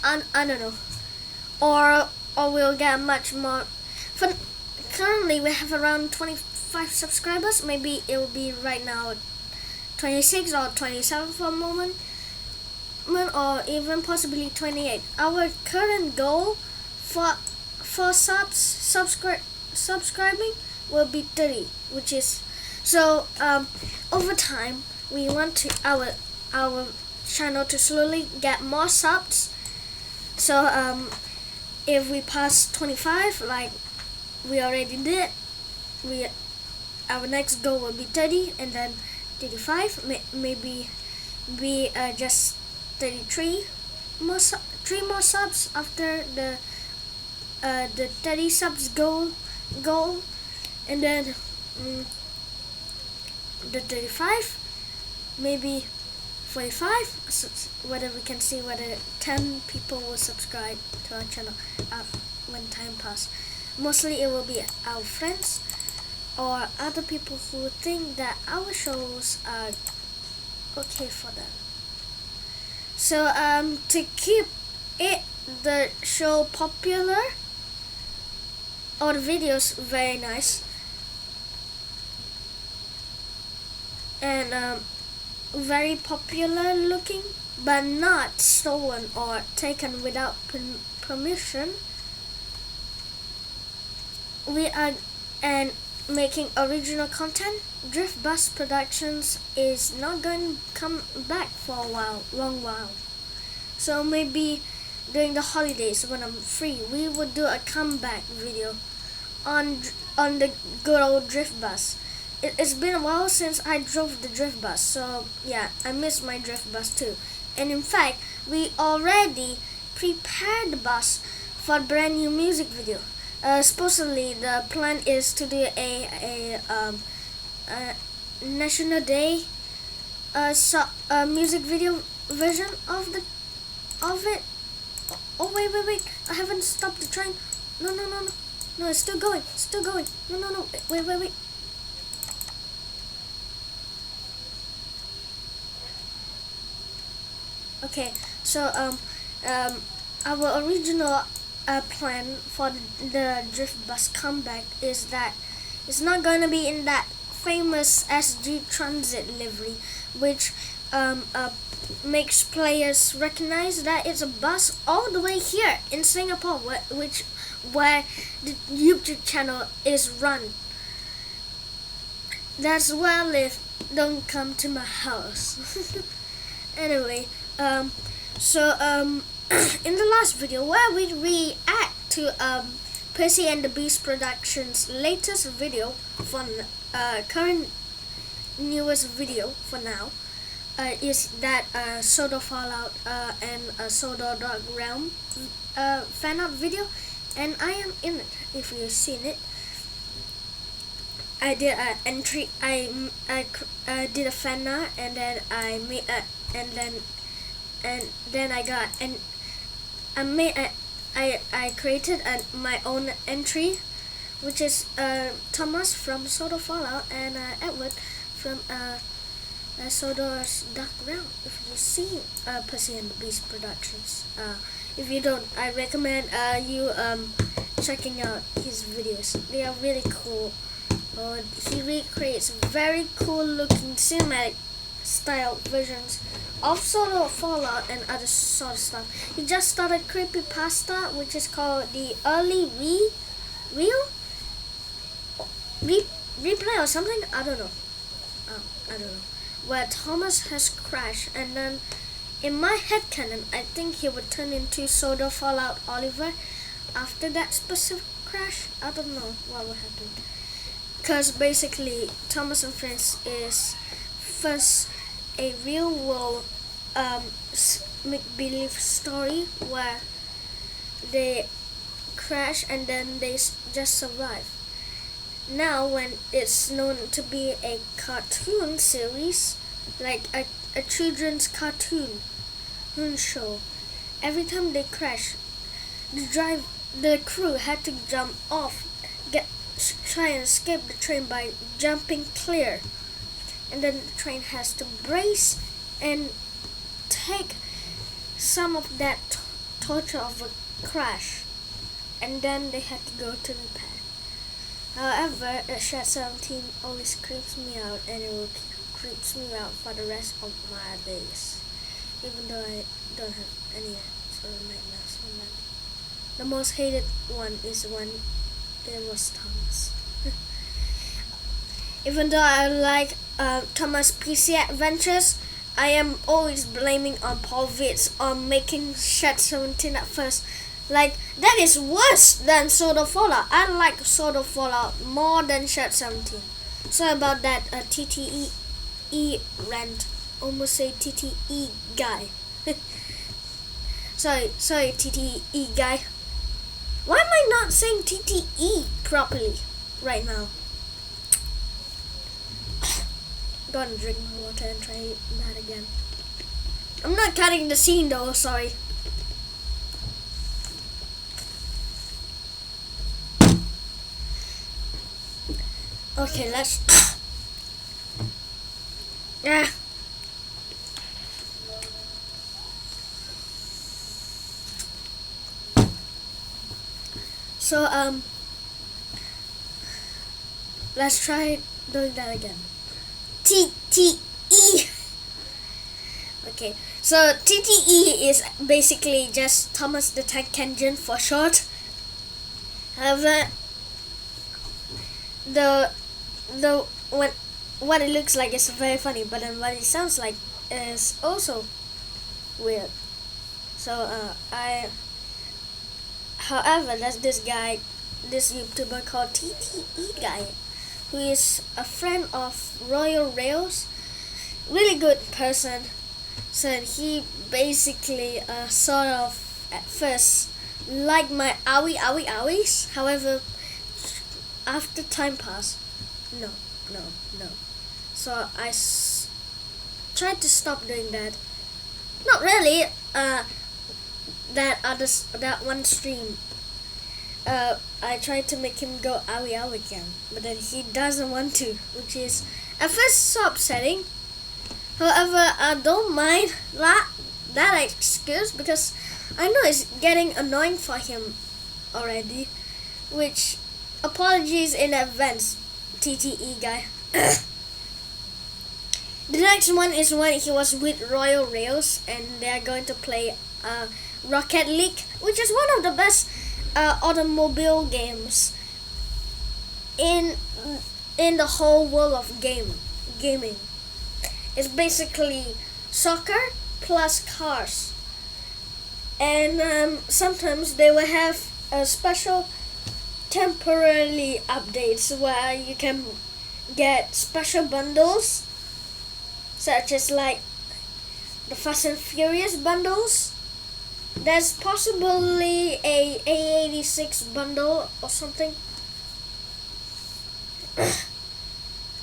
I don't know, or we'll get much more. Currently we have around 25 subscribers. Maybe it will be right now 26 or 27 for a moment, or even possibly 28. Our current goal for subscribing will be 30, which is so over time we want to our channel to slowly get more subs. So if we pass 25, like we already did, our next goal will be 30, and then 35, maybe be just 33 more 3 more subs after the 30 subs goal, and then the 35, maybe 45, so whether we can see whether 10 people will subscribe to our channel when time passes. Mostly it will be our friends or other people who think that our shows are okay for them. So to keep the show popular, or the videos very nice, and very popular looking, but not stolen or taken without permission, we are making original content. Drift Bus Productions is not going to come back for a long while. So maybe during the holidays when I'm free, we would do a comeback video on the good old Drift Bus. It's been a while since I drove the Drift Bus, so yeah, I miss my Drift Bus too. And in fact, we already prepared the bus for a brand new music video. Supposedly the plan is to do a National Day music video version of it. Oh wait! I haven't stopped the train. No! It's still going. No! Wait! Okay, so our original plan for the Drift Bus comeback is that it's not going to be in that famous SG Transit livery, which makes players recognize that it's a bus all the way here in Singapore, where the YouTube channel is run. That's where I live. Don't come to my house. Anyway, in the last video where we react to Percy and the Beast Productions' latest video for current newest video for now is that Soda Fallout and Soda Dog Realm fan art video, and I am in it. If you've seen it, I did an entry. I did a fan art, and then I made and then I got I created my own entry, which is Thomas from Soda Fallout and Edward from Soda's Dark Realm. If you see Percy and the Beast Productions, if you don't, I recommend you checking out his videos. They are really cool. He recreates very cool looking cinematic style versions of Soda Fallout and other sort of stuff. He just started creepypasta, which is called the early replay or something. I don't know. Where Thomas has crashed, and then in my headcanon, I think he would turn into Soda Fallout Oliver after that specific crash. I don't know what would happen, because basically Thomas and Friends is first a real world make-believe story where they crash and then they just survive. Now when it's known to be a cartoon series, like a children's cartoon show, every time they crash, the crew had to jump off, try and escape the train by jumping clear, and then the train has to brace and take some of that torture of a crash, and then they had to go to repair. However, Shed 17 always creeps me out, and it will creeps me out for the rest of my days, even though I don't have any sort of nightmares from that. The most hated one is when it was Thomas. Even though I like Thomas' PC Adventures, I am always blaming on Paul Vitz on making Shed 17 at first. Like, that is worse than Sword of Fallout. I like Sword of Fallout more than Shed 17. Sorry about that TTE rant. Almost say TTE guy. sorry TTE guy. Why am I not saying TTE properly right now? Gonna drink more water and try that again. I'm not cutting the scene though, sorry. Okay, let's So let's try doing that again. TTE. Okay, so TTE is basically just Thomas the Tank Engine for short. However, what it looks like is very funny, but then what it sounds like is also weird. So however, there's this guy, this YouTuber called TTE guy, who is a friend of Royal Rails, really good person. So he basically sort of at first liked my owies. However, after time passed, no. So I tried to stop doing that. Not really. That one stream, I tried to make him go owie again, but then he doesn't want to, which is at first so upsetting. However, I don't mind that excuse because I know it's getting annoying for him already, which apologies in advance, TTE guy. The next one is when he was with Royal Rails and they're going to play Rocket League, which is one of the best automobile games in the whole world of gaming. It's basically soccer plus cars, and sometimes they will have a special temporarily updates where you can get special bundles, such as like the Fast and Furious bundles. There's possibly a A86 bundle or something.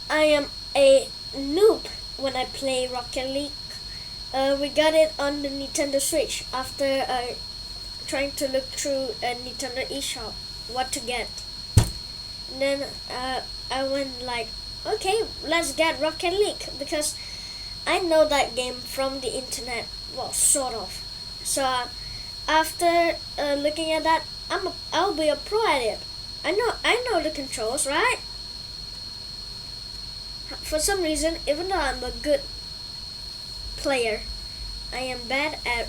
I am a noob when I play Rocket League. We got it on the Nintendo Switch after trying to look through a Nintendo eShop what to get. And then I went like, okay, let's get Rocket League because I know that game from the internet, well, sort of. So after looking at that, I'll be a pro at it. I know the controls, right? For some reason, even though I'm a good player, I am bad at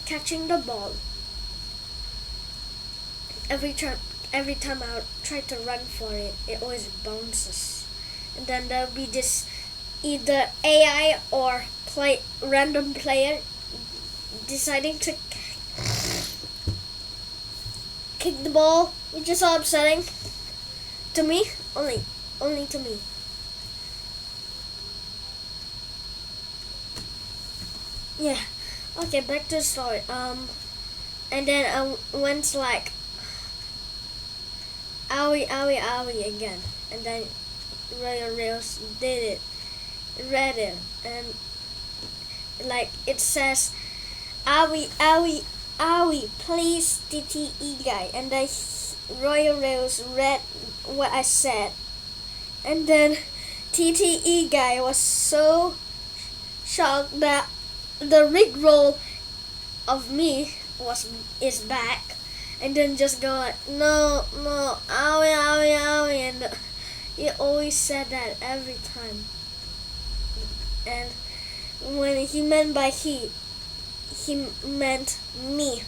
catching the ball. Every time I try to run for it, it always bounces. And then there'll be this either AI or random player deciding to kick the ball, which is so upsetting to me. Only to me. Yeah. Okay, back to the story. And then I went like owie again, and then Royal Rails did it, read it, and like it says owie, please TTE guy, and then Royal Rails read what I said, and then TTE guy was so shocked that the rickroll of me is back, and then just go like, no, owie, owie, owie, and he always said that every time. And when he meant by he meant me.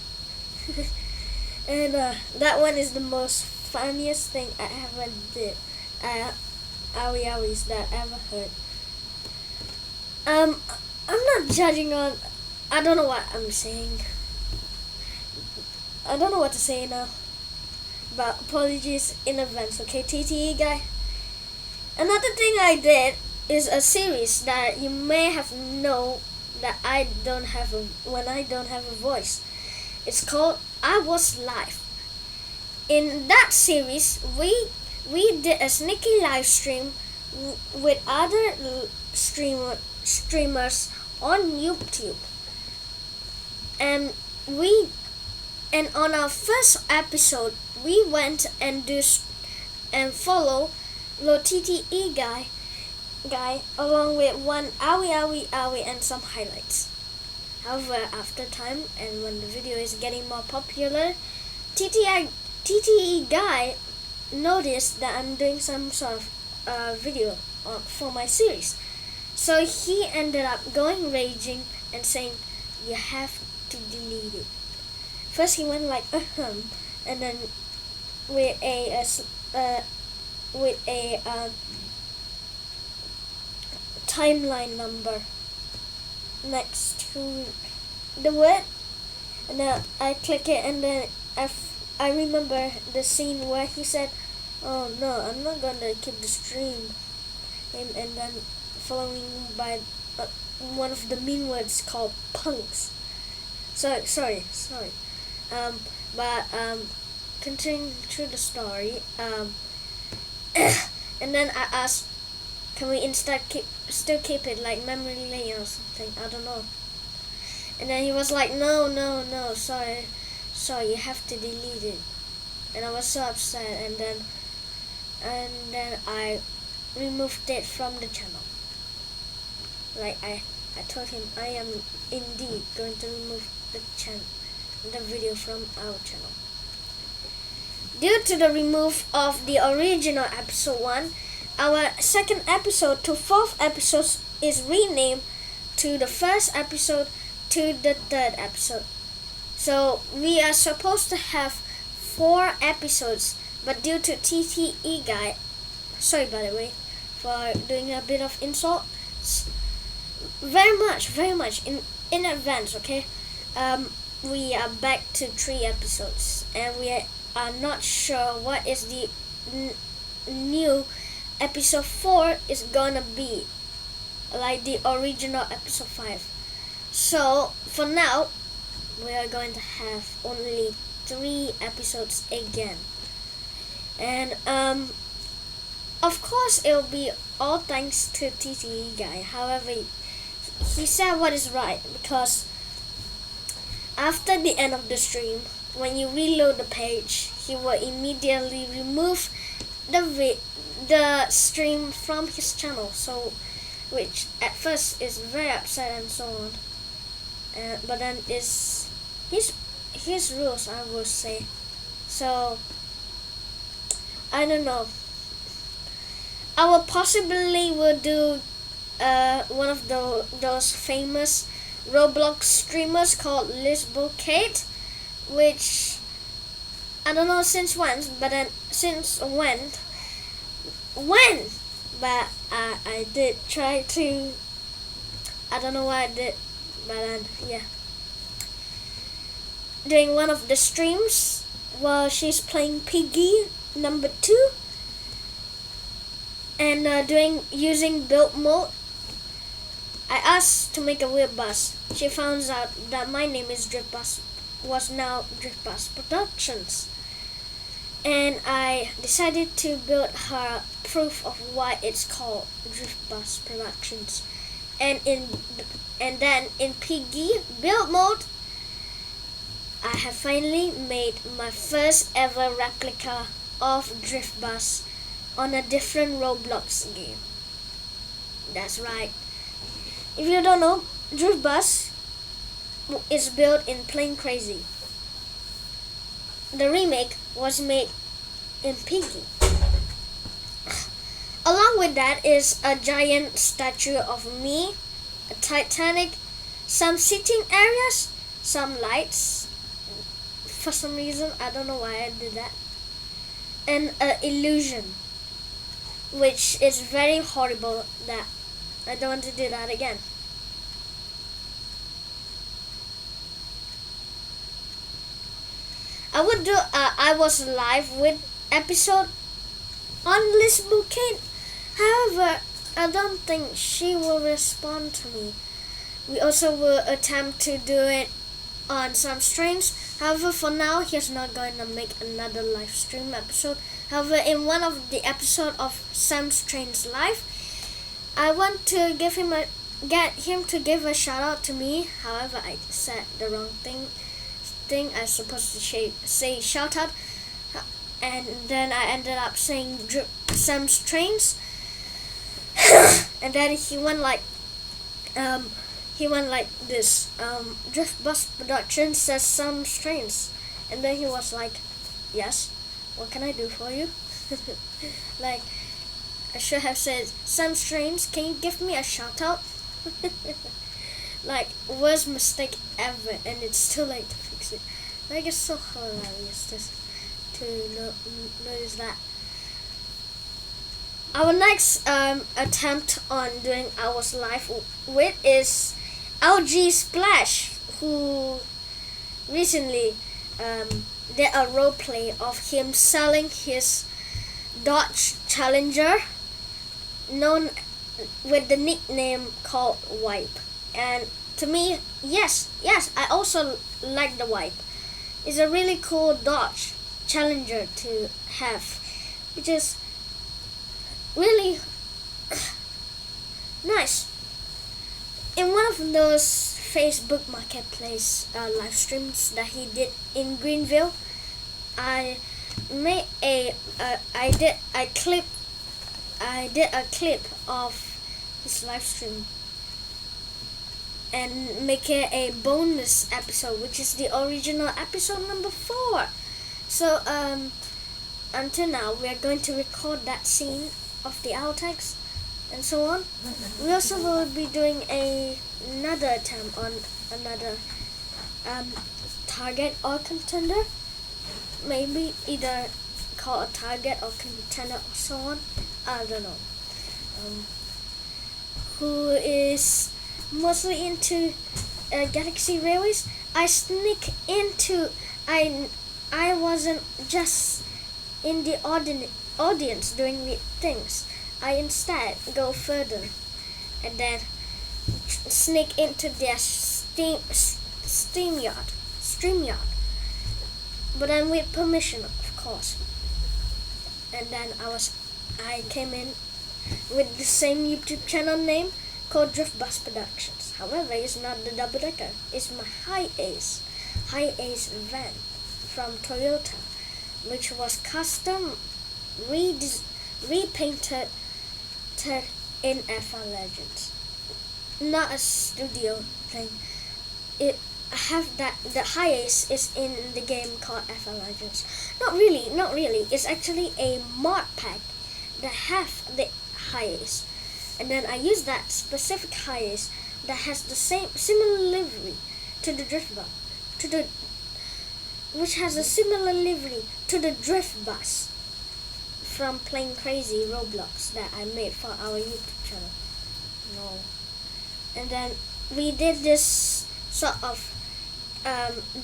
And that one is the most funniest thing I ever did. Owie owies that I ever heard. I'm not judging on. I don't know what I'm saying. I don't know what to say now. But apologies in advance, okay, TTE guy. Another thing I did is a series that you may have known that when I don't have a voice. It's called I Was Live. In that series, we did a sneaky live stream with other streamers on YouTube, and on our first episode we went and follow the TTE guy along with one owie and some highlights. However, after time and when the video is getting more popular, TTE guy noticed that I'm doing some sort of video for my series. So he ended up going raging and saying, you have to delete it. First he went like, and then with a timeline number next to the word, and then I click it, and then I remember the scene where he said, oh no, I'm not gonna keep the stream, and then following by one of the mean words called punks. Sorry. But continuing through the story, and then I asked, can we instead still keep it like memory lane or something? I don't know. And then he was like, no, sorry, you have to delete it. And I was so upset, and then I removed it from the channel. Like I told him I am indeed going to remove the video from our channel. Due to the remove of the original episode 1, our second episode to fourth episode is renamed to the first episode to the third episode. So we are supposed to have 4 episodes, but due to TTE guy, sorry by the way for doing a bit of insult, very much in advance, okay. We are back to 3 episodes, and we are not sure what is the new episode 4 is gonna be, like the original episode 5. So for now we are going to have only 3 episodes again, and of course it will be all thanks to TTE guy. However, he said what is right, because after the end of the stream, when you reload the page, he will immediately remove the stream from his channel. So, which at first is very upset and so on, but then is his rules, I will say. So I don't know. I will possibly do one of those famous Roblox streamers called Lisbo Kate, which I don't know since when, but I did try to. I don't know why I did, but then yeah. During one of the streams while she's playing Piggy number 2, and using build mode, I asked to make a weird bus. She found out that my name is was now Drift Bus Productions, and I decided to build her proof of why it's called Drift Bus Productions. And then in Piggy build mode, I have finally made my first ever replica of Drift Bus on a different Roblox game. That's right. If you don't know, Drift Bus is built in Plain Crazy. The remake was made in Piggy. Along with that is a giant statue of me, a Titanic, some sitting areas, some lights. For some reason, I don't know why I did that. And an illusion, which is very horrible that I don't want to do that again. I would do I was live with episode on Liz Bouquet. However, I don't think she will respond to me. We also will attempt to do it on some streams. However, for now, he's not going to make another live stream episode. However, in one of the episode of Sam's Trains Live, I want to get him to give a shout out to me. However, I said the wrong thing. I was supposed to say shout out, and then I ended up saying Sam's Trains, and then he went like this. Drift Bus Production says Sam's Trains, and then he was like, yes, what can I do for you? Like, I should have said, Sam's Trains, can you give me a shout out? Like, worst mistake ever, and it's too late to fix it. Like, it's so hilarious to notice that. Our next attempt on doing Hours Live with is LG Splash, who recently did a roleplay of him selling his Dodge Challenger, known with the nickname called Wipe. And to me, yes, I also like the Wipe. It's a really cool Dodge Challenger to have, which is really nice. In one of those Facebook Marketplace live streams that he did in Greenville, I made I did a clip of his live stream and make it a bonus episode, which is the original episode number 4. So until now, we are going to record that scene of the outtakes and so on. We also will be doing another attempt on another target or contender. Maybe either call a target or contender or so on. I don't know. Who is mostly into Galaxy Railways. I sneak into I wasn't just in the audience doing weird things. I instead go further and then sneak into their StreamYard, but then with permission, of course. And then I came in with the same YouTube channel name called Drift Bus Productions. However, it's not the double decker. It's my high ace van from Toyota, which was custom repainted in F1 Legends. Not a studio thing. I have that the high ace is in the game called F1 Legends. Not really. It's actually a mod pack that have the high ace. And then I use that specific high ace that has the similar livery to the Drift Bus, which has a similar livery to the Drift Bus from Plain Crazy Roblox that I made for our YouTube channel. No. And then we did this sort of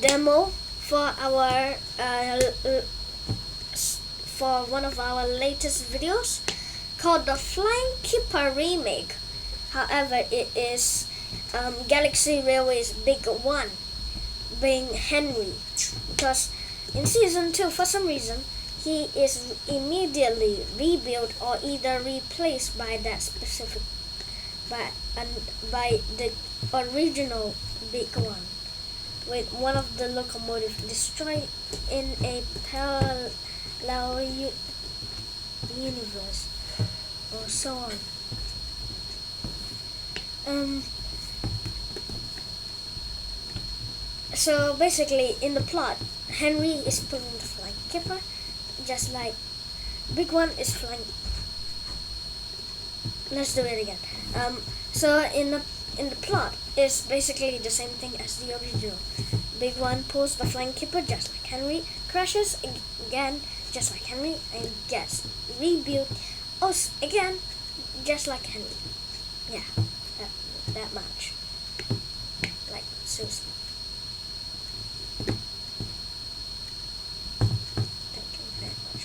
demo for our for one of our latest videos called the Flying Keeper remake. However, it is Galaxy Railway's big one, being Henry, because in season 2, for some reason, he is immediately rebuilt or either replaced by that specific by the original big one. with one of the locomotive destroyed in a parallel universe, or so on. So basically, in the plot, Henry is pulling the flying kipper, just like Big One is flying. Let's do it again. So in the plot, it's basically the same thing as the original. Big One pulls the flying kipper just like Henry, crashes again just like Henry, and gets rebuilt again just like Henry. Yeah, that much. Like, seriously. Thank you very much.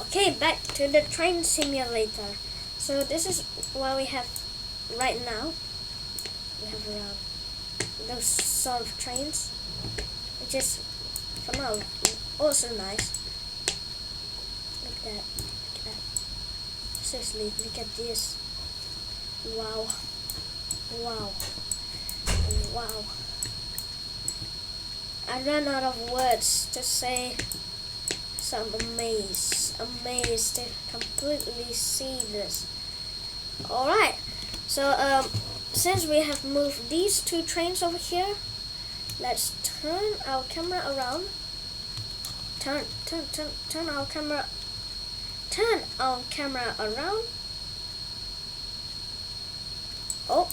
Okay, back to the train simulator. So this is what we have right now. We have around those sort of trains, which is for now also nice. Look at that. Look at that. Seriously, look at this. Wow. Wow. Wow. I ran out of words to say, so I'm amazed to completely see this. Alright, so since we have moved these two trains over here, let's turn our camera around. Turn our camera around. Oh.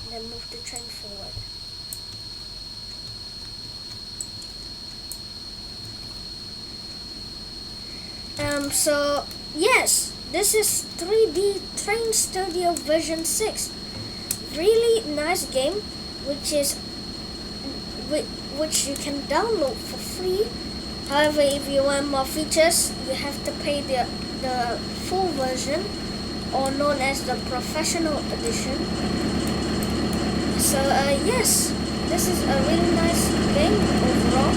And then move the train forward. So yes, this is 3D Train Studio version 6. Really nice game, which you can download for free. However, if you want more features, you have to pay the full version, or known as the professional edition. So yes, this is a really nice game overall.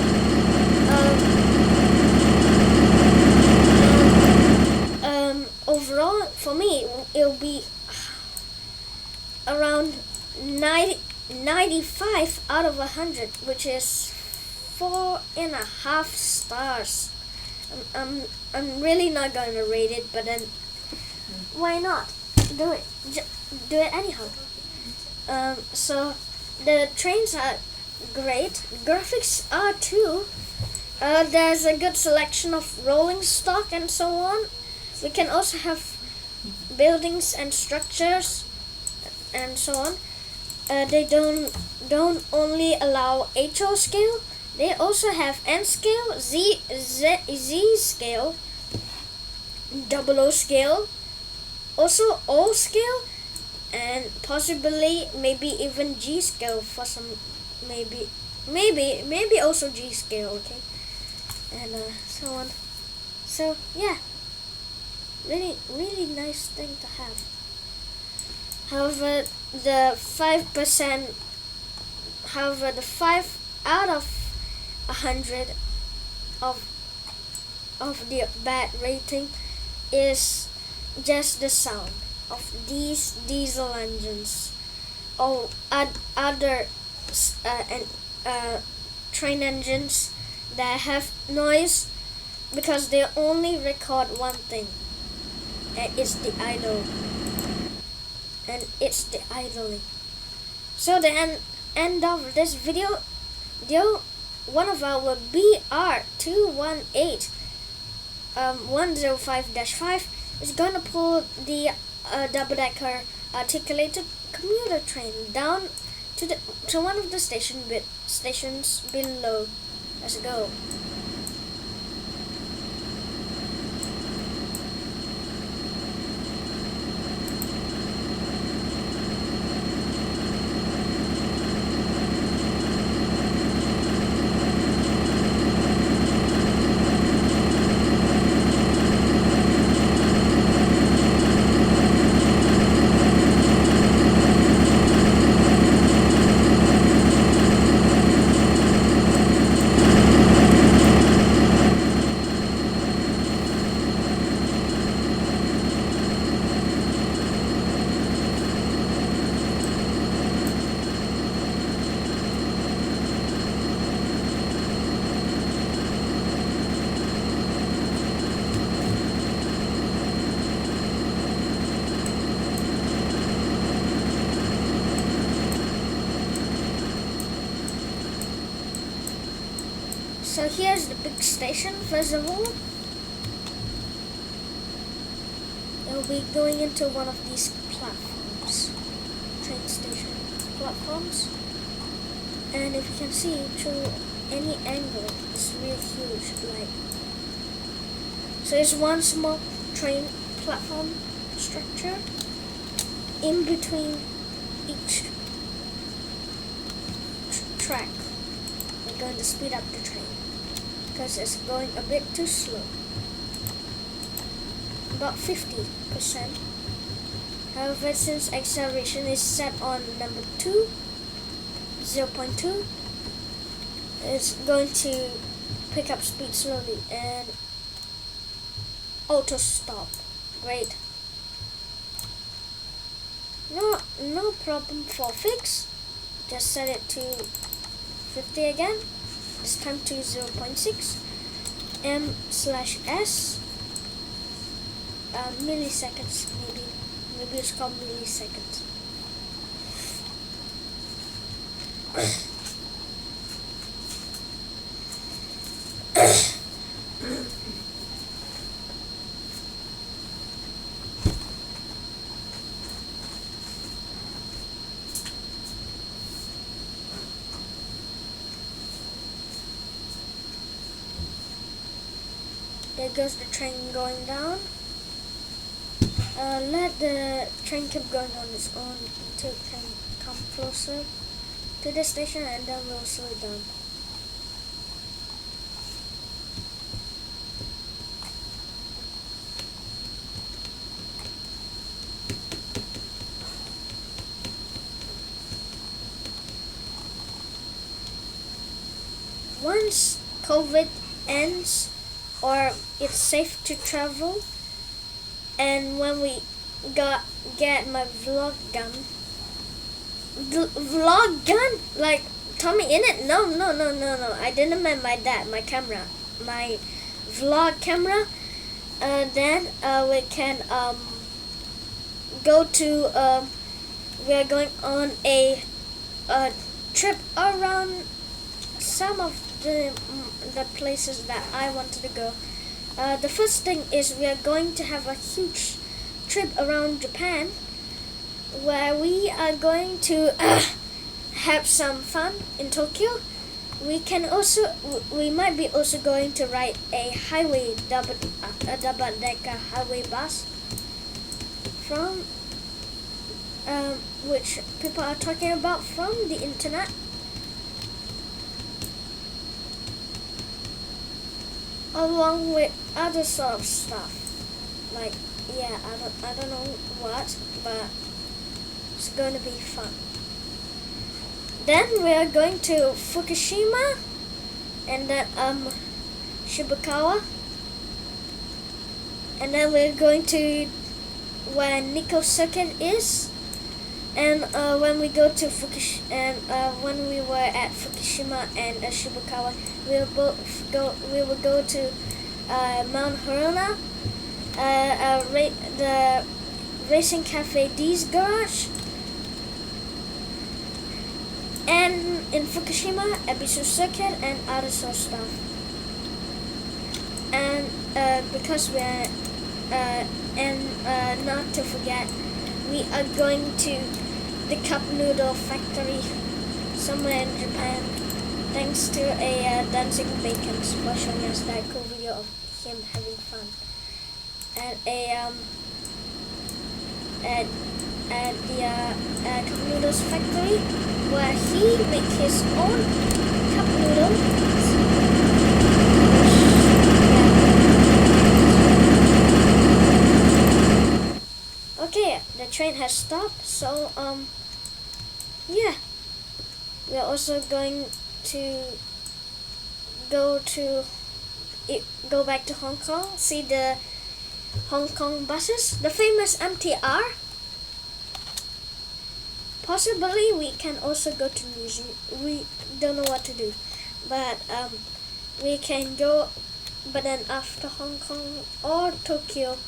Overall, for me, it'll be around 95 out of 100, which is 4.5 stars. I'm really not going to rate it, but then why not? Do it. Do it anyhow. So the trains are great. Graphics are too. There's a good selection of rolling stock and so on. We can also have buildings and structures and so on. They don't only allow HO scale. They also have N scale, Z scale, 00 scale, also O scale, and possibly maybe even G scale for some, maybe also G scale, okay, and so on. So yeah, really nice thing to have. However, the 5%, however, the 5 out of 100 of the bad rating is just the sound of these diesel engines or other train engines that have noise, because they only record one thing, and it's the idle. And it's the idling. So the end of this video, one of our BR218 105-5 is gonna pull the double-decker articulated commuter train down to one of the stations below. Let's go. So here's the big station. First of all, it'll be going into one of these platforms, train station platforms. And if you can see through any angle, it's really huge. Like, so it's one small train platform structure in between each track. We're going to speed up the train because it's going a bit too slow. About 50%. However, since acceleration is set on number 2, 0.2, it's going to pick up speed slowly and auto stop. Great. No problem for fix. Just set it to 50 again. This time to 0.6 m/s milliseconds. Maybe it's called milliseconds. There goes the train going down. Let the train keep going on its own until it can come closer to the station, and then we'll slow it down. Once COVID ends, or it's safe to travel, and when we get my vlog gun, like Tommy in it? No, I didn't mean my dad, my camera, my vlog camera. Then we can go to we are going on a trip around some of the places that I wanted to go. The first thing is we are going to have a huge trip around Japan, where we are going to have some fun in Tokyo. We might be also going to ride a double-decker highway bus from which people are talking about from the internet. Along with other sort of stuff, like I don't know what, but it's going to be fun. Then we are going to Fukushima, and then Shibukawa, and then we're going to where Nikko Circuit is. And when we go to when we were at Fukushima and Shibukawa, we will go to Mount Haruna, the Racing Cafe D's garage, and in Fukushima, Ebisu Circuit and other sort of stuff. And because we're not to forget, we are going to the cup noodle factory somewhere in Japan, thanks to a dancing bacon for showing us that cool video of him having fun at the cup noodles factory, where he makes his own cup noodles. Okay, the train has stopped, so yeah, we are also going to go back to Hong Kong, see the Hong Kong buses, the famous MTR. Possibly we can also go to New Zealand. We don't know what to do, but we can go, but then after Hong Kong or Tokyo,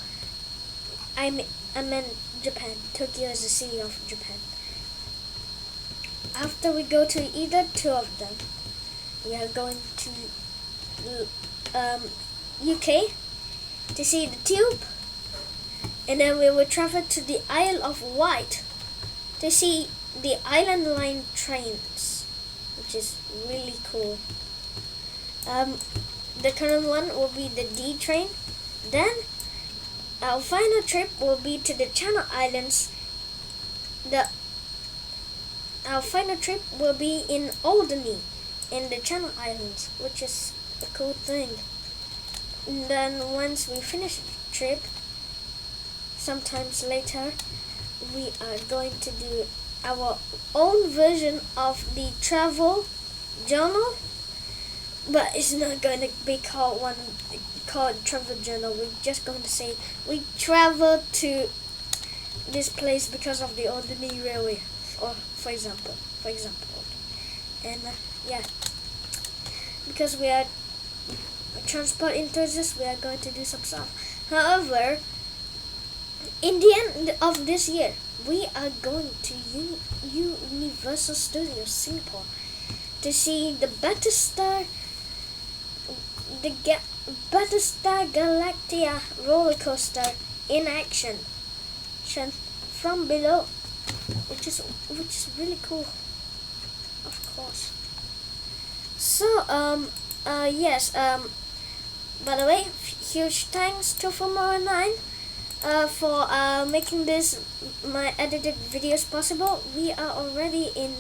I meant Japan. Tokyo is the city of Japan. After we go to either two of them, we are going to UK to see the tube, and then we will travel to the Isle of Wight to see the Island Line trains, which is really cool. The current one will be the D train. Then our final trip will be to the Channel Islands. Our final trip will be in Alderney in the Channel Islands, which is a cool thing. And then once we finish the trip, sometimes later, we are going to do our own version of the travel journal, but it's not going to be called travel journal. We're just going to say we traveled to this place because of the Alderney Railway, or for example, and yeah, because we are transport enthusiasts, we are going to do some stuff. However, in the end of this year, we are going to Universal Studios Singapore to see the Battlestar Galactica roller coaster in action from below, which is really cool, of course. So yes, by the way, huge thanks to Formula9 for making this my edited videos possible. We are already in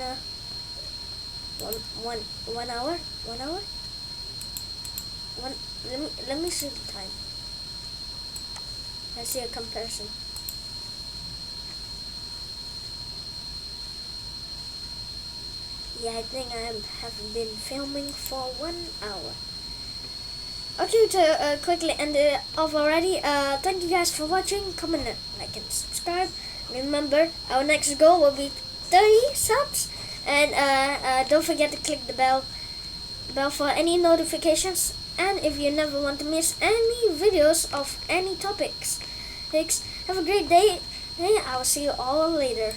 one hour. Let me see the time. Let's see a comparison. Yeah, I think I have been filming for 1 hour. Okay, to quickly end it off already, thank you guys for watching. Comment, like, and subscribe. Remember, our next goal will be 30 subs, and don't forget to click the bell for any notifications. And if you never want to miss any videos of any topics, have a great day, and I will see you all later.